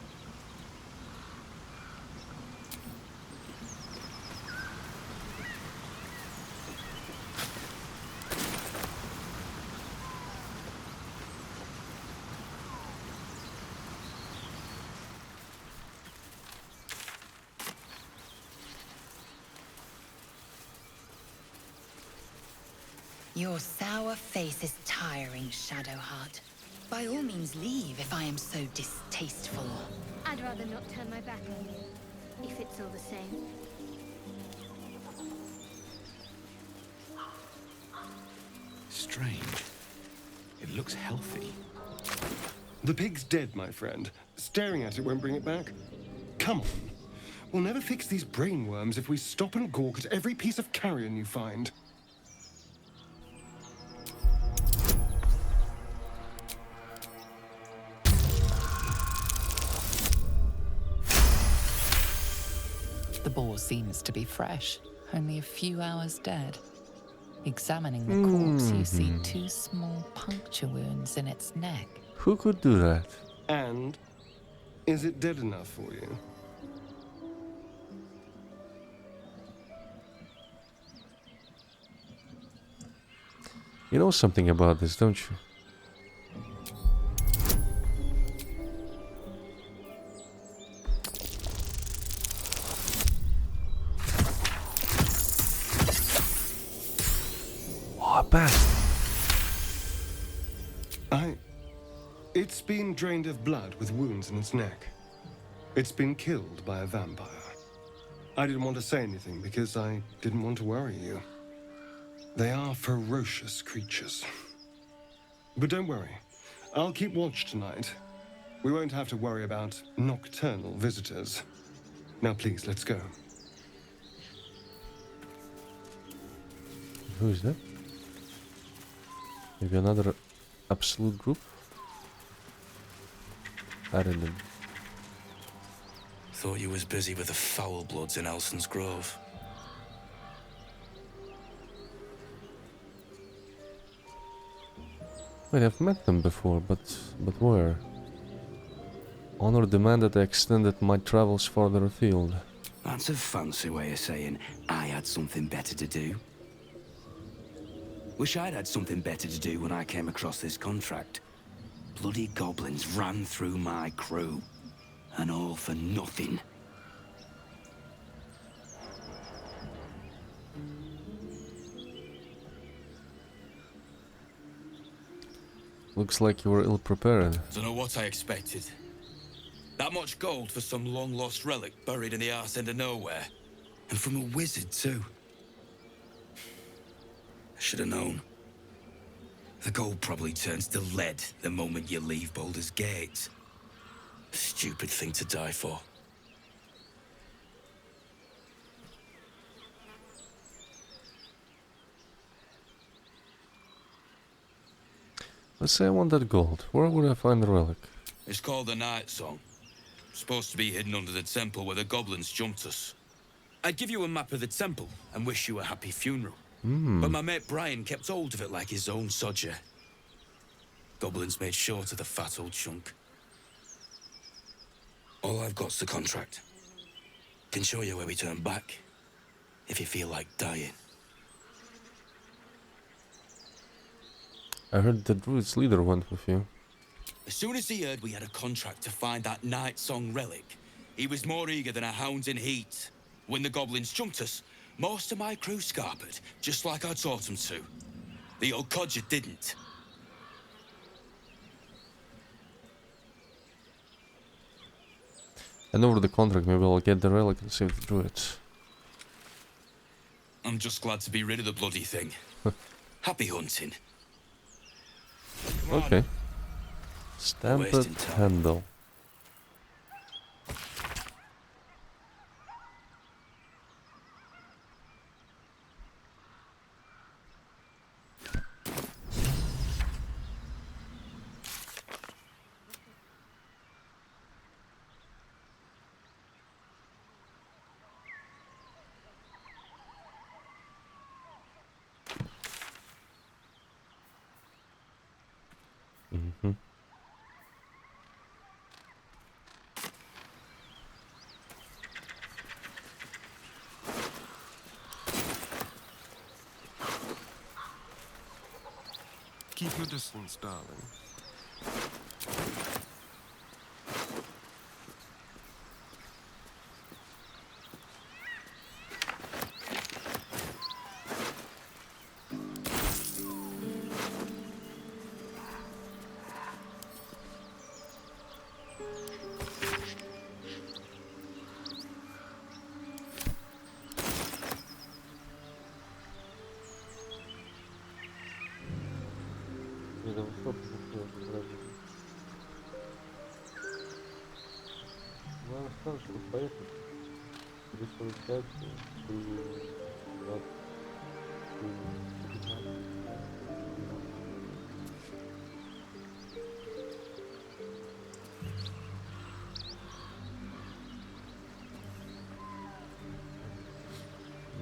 Your sour face is tiring, Shadowheart. By all means leave if I am so distasteful. I'd rather not turn my back on you, if it's all the same. Strange. It looks healthy. The pig's dead, my friend. Staring at it won't bring it back. Come on. We'll never fix these brainworms if we stop and gawk at every piece of carrion you find. The boar seems to be fresh, only a few hours dead. Examining the corpse, you see 2 small puncture wounds in its neck. Who could do that? And is it dead enough for you? You know something about this, don't you? Oh, a bat! It's been drained of blood with wounds in its neck. It's been killed by a vampire. I didn't want to say anything because I didn't want to worry you. They are ferocious creatures. But don't worry. I'll keep watch tonight. We won't have to worry about nocturnal visitors. Now please, let's go. Who is that? Maybe another absolute group? Paladin. Thought you was busy with the foul bloods in Elson's Grove. Wait, I've met them before, but where? Honor demanded I extended my travels further afield. That's a fancy way of saying I had something better to do. Wish I'd had something better to do when I came across this contract. Bloody goblins ran through my crew. And all for nothing. Looks like you were ill-prepared. Don't know what I expected. That much gold for some long-lost relic buried in the arse end of nowhere. And from a wizard, too. I should have known. The gold probably turns to lead the moment you leave Baldur's Gate. Stupid thing to die for. Let's say I want that gold. Where would I find the relic? It's called the Night Song. Supposed to be hidden under the temple where the goblins jumped us. I'd give you a map of the temple and wish you a happy funeral. But my mate Brian kept hold of it like his own sodger. Goblins made short of the fat old chunk. All I've got's the contract. Can show you where we turn back, if you feel like dying. I heard the druid's leader went with you. As soon as he heard we had a contract to find that Night Song relic, he was more eager than a hound in heat. When the goblins jumped us, most of my crew scarpered, just like I taught them to. The old codger didn't. And over the contract, maybe I'll get the relic and save the druids. I'm just glad to be rid of the bloody thing. Happy hunting. Okay. Stamped handle. Keep your distance, darling.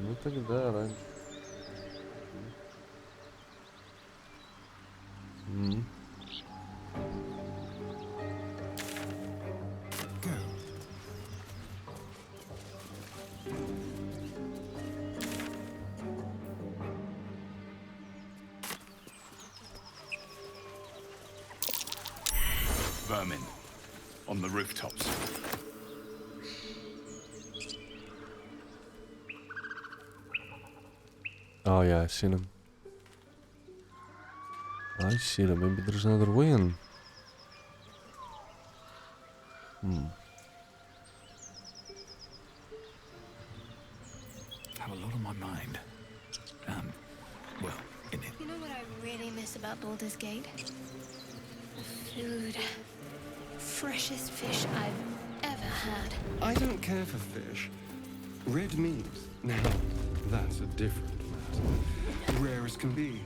Ну тогда раньше. vermin on the rooftops. Oh yeah, I've seen him. I see them. Maybe there's another way in. Have a lot on my mind. Well, in it. You know what I really miss about Baldur's Gate? The food. Freshest fish I've ever had. I don't care for fish. Red meat, now that's a different matter. Rare as can be.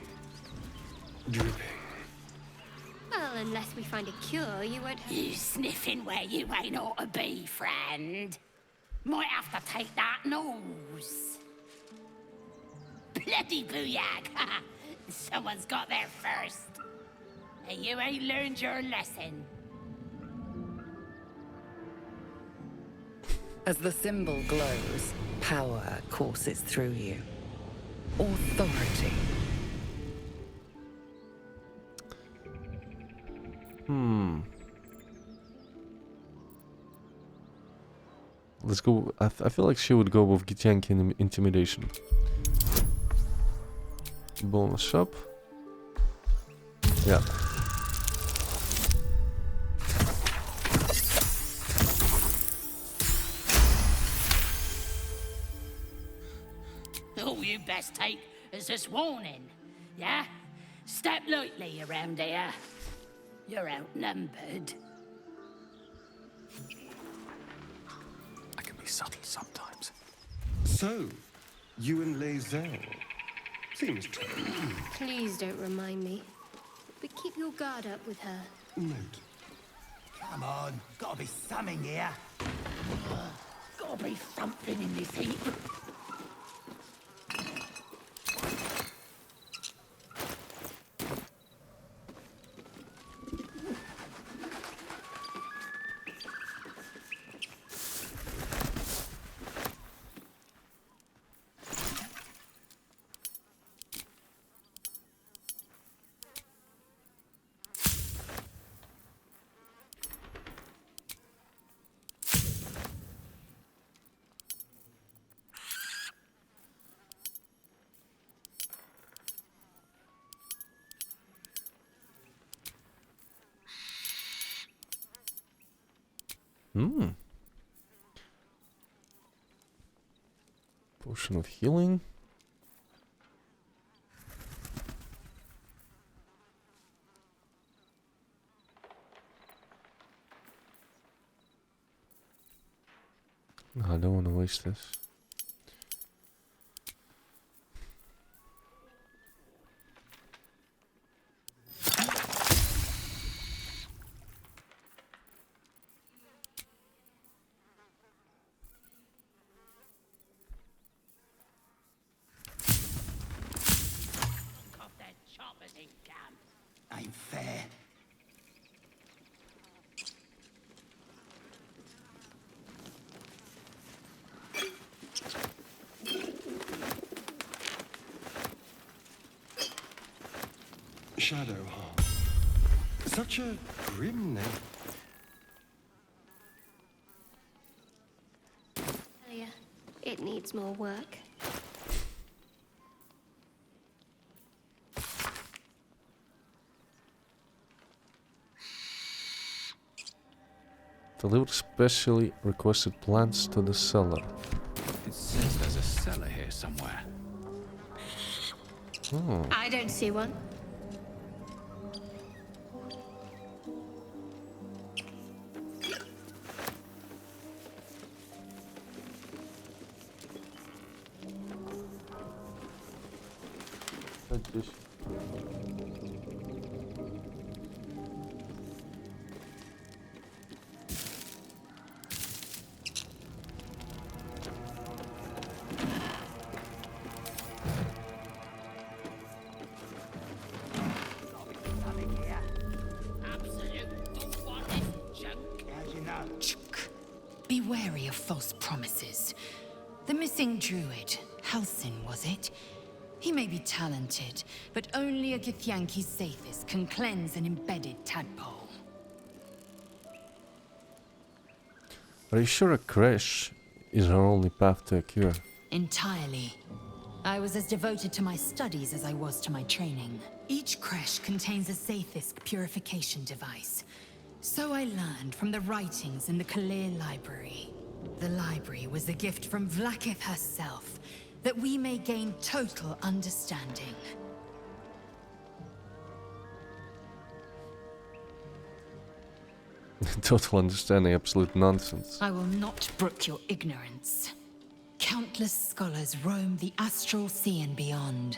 Dripping. Well, unless we find a cure, you won't have... You sniffing where you ain't ought to be, friend. Might have to take that nose. Bloody booyag! Someone's got there first. And you ain't learned your lesson. As the symbol glows, power courses through you. Authority. Let's go. I feel like she would go with Githyanki intimidation. Bonus up. Yeah. All you best take is this warning, yeah? Step lightly around here. You're outnumbered. I can be subtle sometimes. So, you and Lae'zel. Seems true. Please don't remind me. But keep your guard up with her. Note. Come on, gotta be something here. Gotta be something in this heap. Potion of healing. No, I don't want to waste this. Ain't fair. Shadowheart. Such a grim name. Yeah, it needs more work. Deliver specially requested plants to the cellar. It says there's a cellar here somewhere. Oh. I don't see one. Be wary of false promises. The missing druid, Halsin, was it? He may be talented, but only a Githyanki Sathis can cleanse an embedded tadpole. Are you sure a crash is our only path to a cure? Entirely. I was as devoted to my studies as I was to my training. Each creche contains a Zaithisk purification device. So I learned from the writings in the Kalir Library. The library was a gift from Vlaakith herself, that we may gain total understanding. Total understanding, absolute nonsense. I will not brook your ignorance. Countless scholars roam the astral sea and beyond,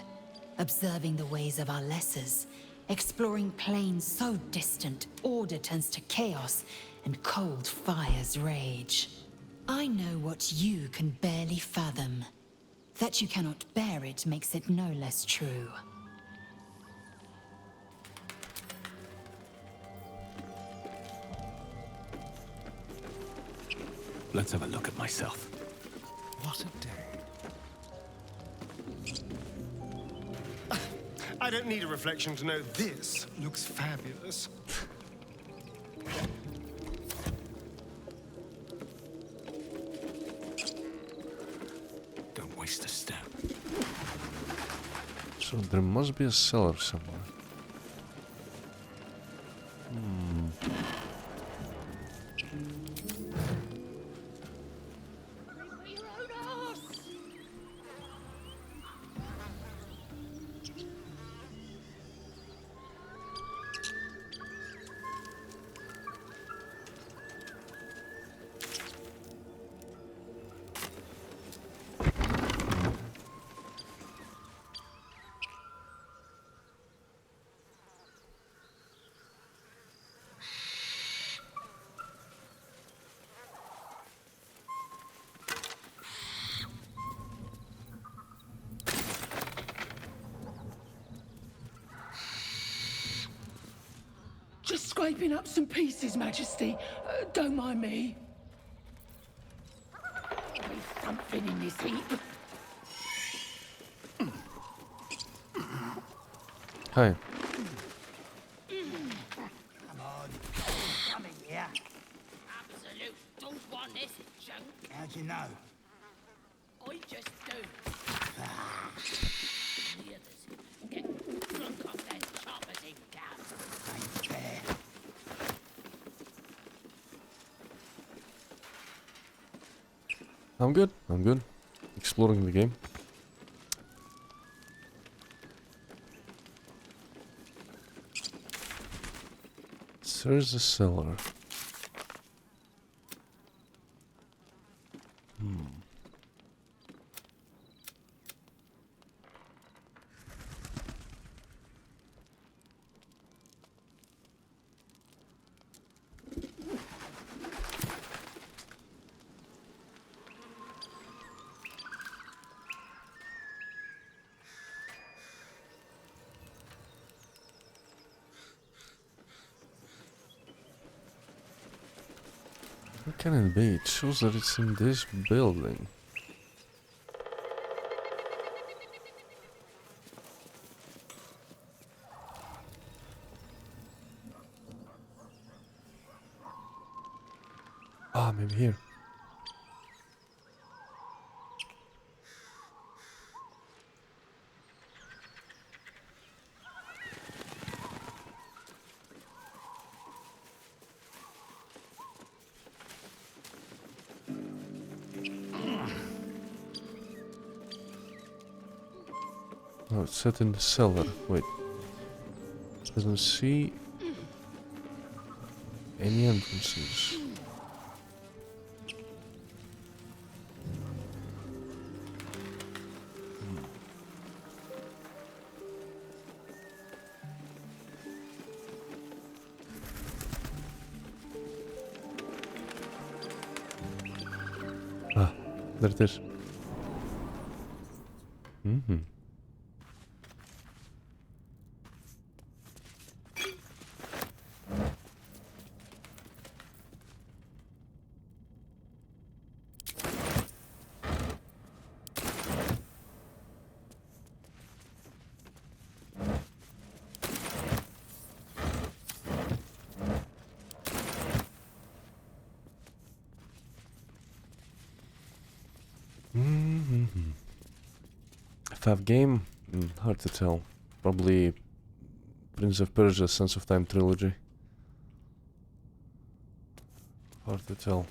observing the ways of our lessers, exploring planes so distant, order turns to chaos, and cold fires rage. I know what you can barely fathom. That you cannot bear it makes it no less true. Let's have a look at myself. What a day. I don't need a reflection to know this looks fabulous. Don't waste a step. So there must be a cellar somewhere. Just scraping up some pieces, Majesty. Don't mind me. There's something in this heap. Hi. Come on. Come in here. Absolute don't want this junk. How'd you know? I just do. The others get drunk off their choppers in camp. Ain't fair. I'm good. I'm good. Exploring the game. So there's a cellar. What can it be? It shows that it's in this building. Ah, maybe here. Oh, it's set in the cellar. Wait. Doesn't see any entrances. Ah, there it is. Mm-hmm. FF game? Hard to tell. Probably Prince of Persia Sense of Time trilogy. Hard to tell.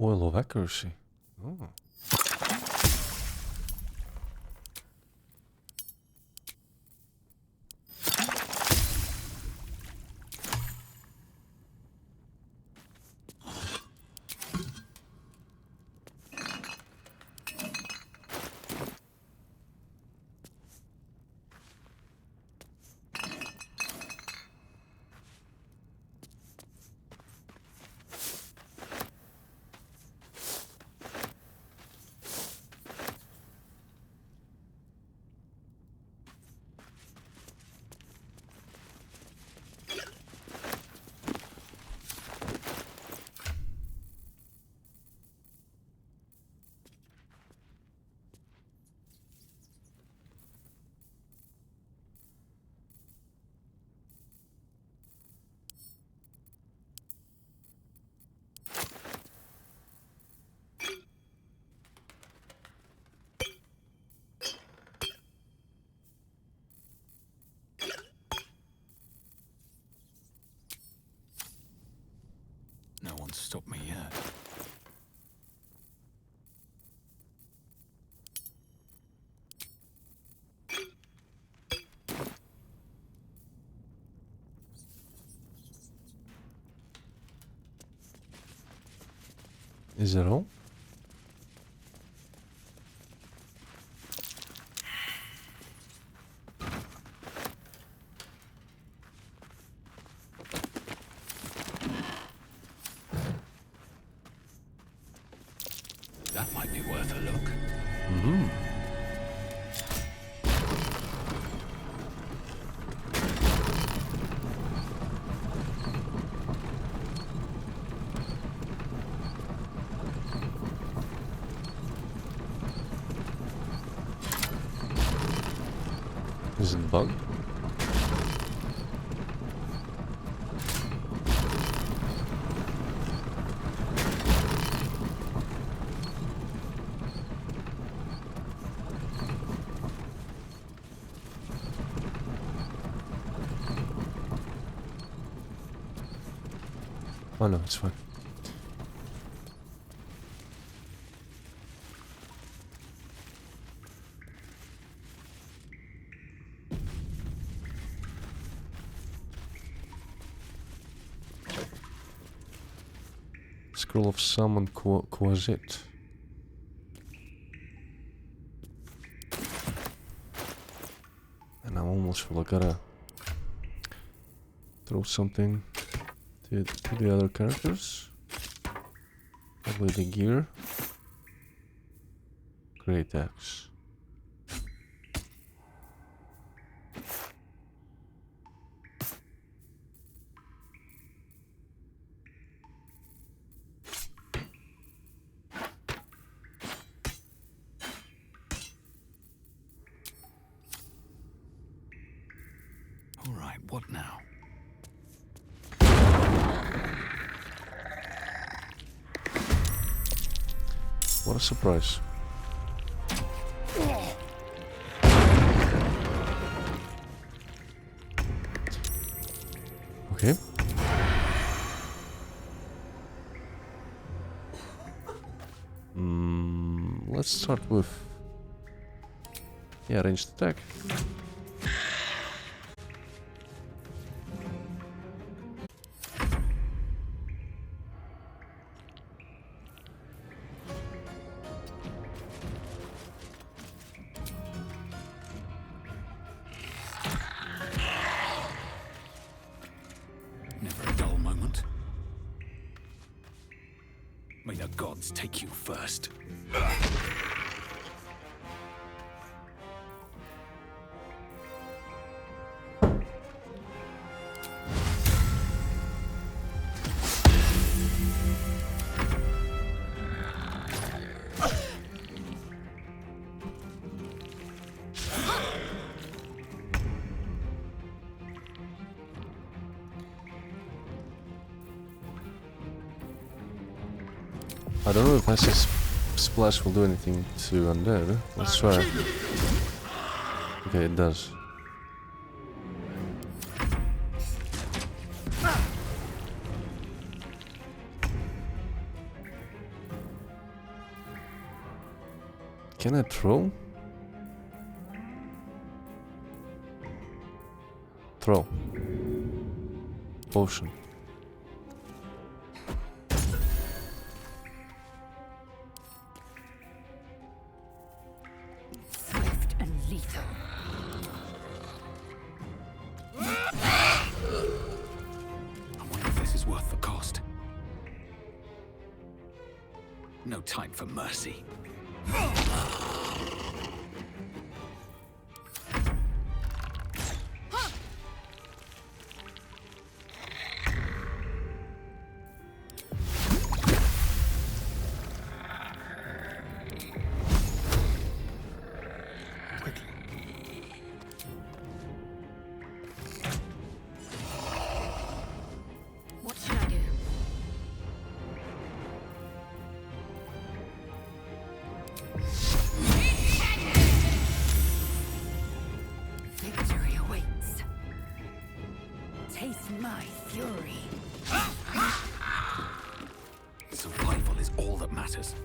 Oil of accuracy. Oh. No one's stopped me yet. Is that all? That might be worth a look. Mm-hmm. Is it bug? Oh no, it's fine. Scroll of Summon Quasit. And I'm almost full. I gotta throw something to the other characters. Probably the gear. Great axe. All right, what now? What a surprise. Okay. Let's start with ranged attack. Never a dull moment. May the gods take you first. I don't know if Acid Splash will do anything to undead. Let's try. Okay, it does. Can I throw? Throw. Potion. Swift and lethal. I wonder if this is worth the cost. No time for mercy. What should I do? Victory awaits. Taste my fury. Survival is all that matters.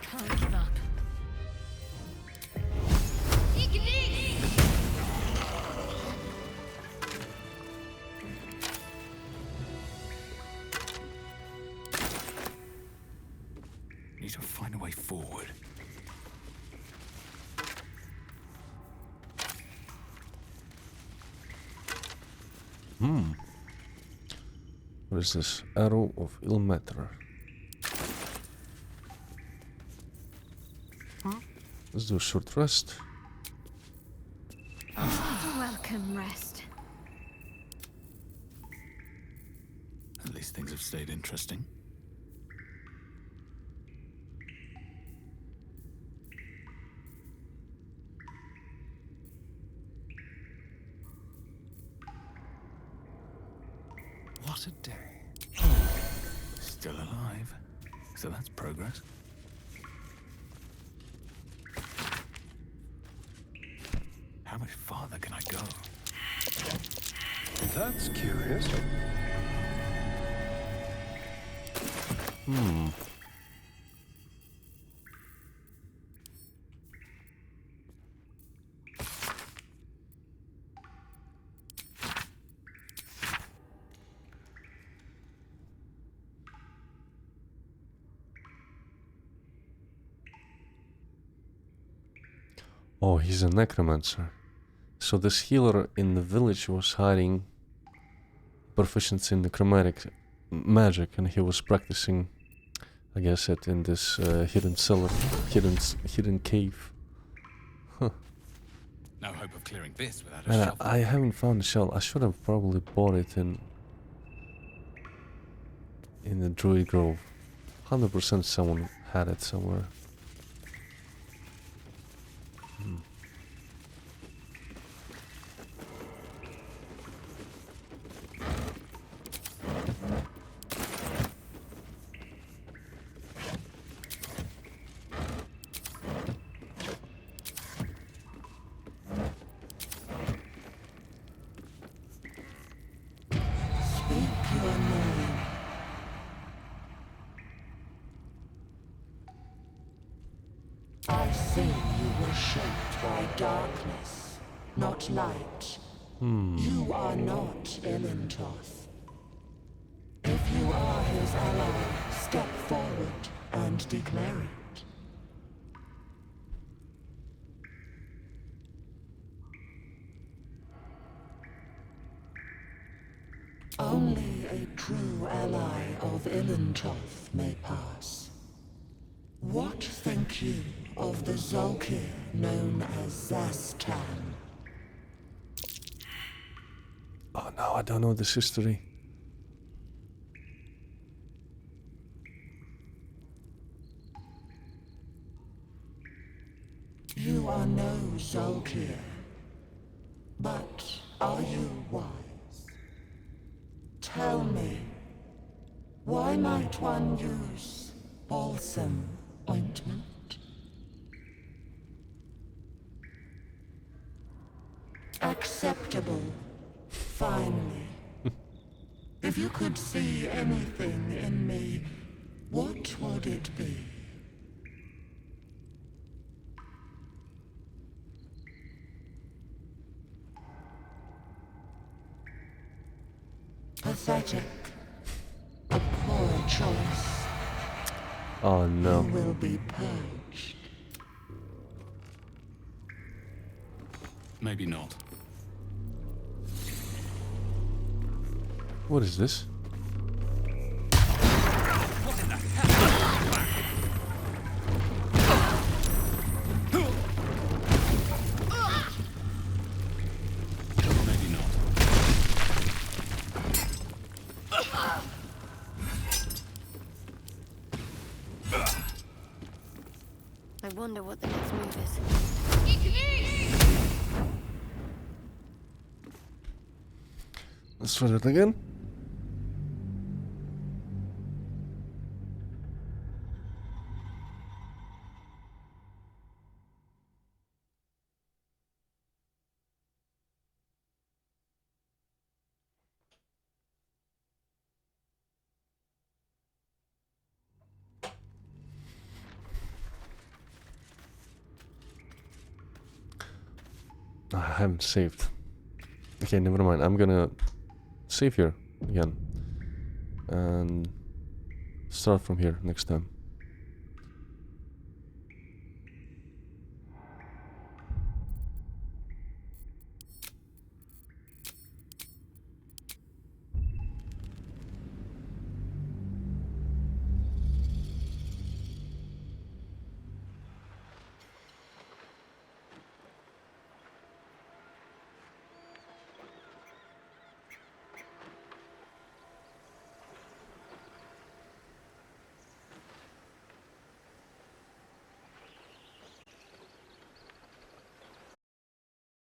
Can't give up. Need to find a way forward. What is this? Arrow of ill matter. Let's do a short rest. Welcome, rest. At least things have stayed interesting. What a day. Still alive. So that's progress. How much farther can I go? That's curious. Oh, he's a necromancer. So this healer in the village was hiding proficiency in necromantic magic, and he was practicing, I guess, it in this hidden cellar, hidden cave. Huh. No hope of clearing this without a Man, shovel. I haven't found the shell. I should have probably bought it in the Druid Grove. 100% someone had it somewhere. I see you were shaped by darkness, not light. You are not Ilintoth. If you are his ally, step forward and declare it. Only a true ally of Ilintoth may pass. What think you of the Zolkir known as Zastan? Oh no, I don't know this history. You are no Zolkir, but are you wise? Tell me, why might one use balsam ointment? Acceptable, finally. If you could see anything in me, what would it be? Pathetic. A poor choice. Oh no. You will be purged. Maybe not. What is this? What in the hell? Maybe not. I wonder what the next move is. Let's try that again. I haven't saved. Okay, never mind. I'm gonna save here again and start from here next time.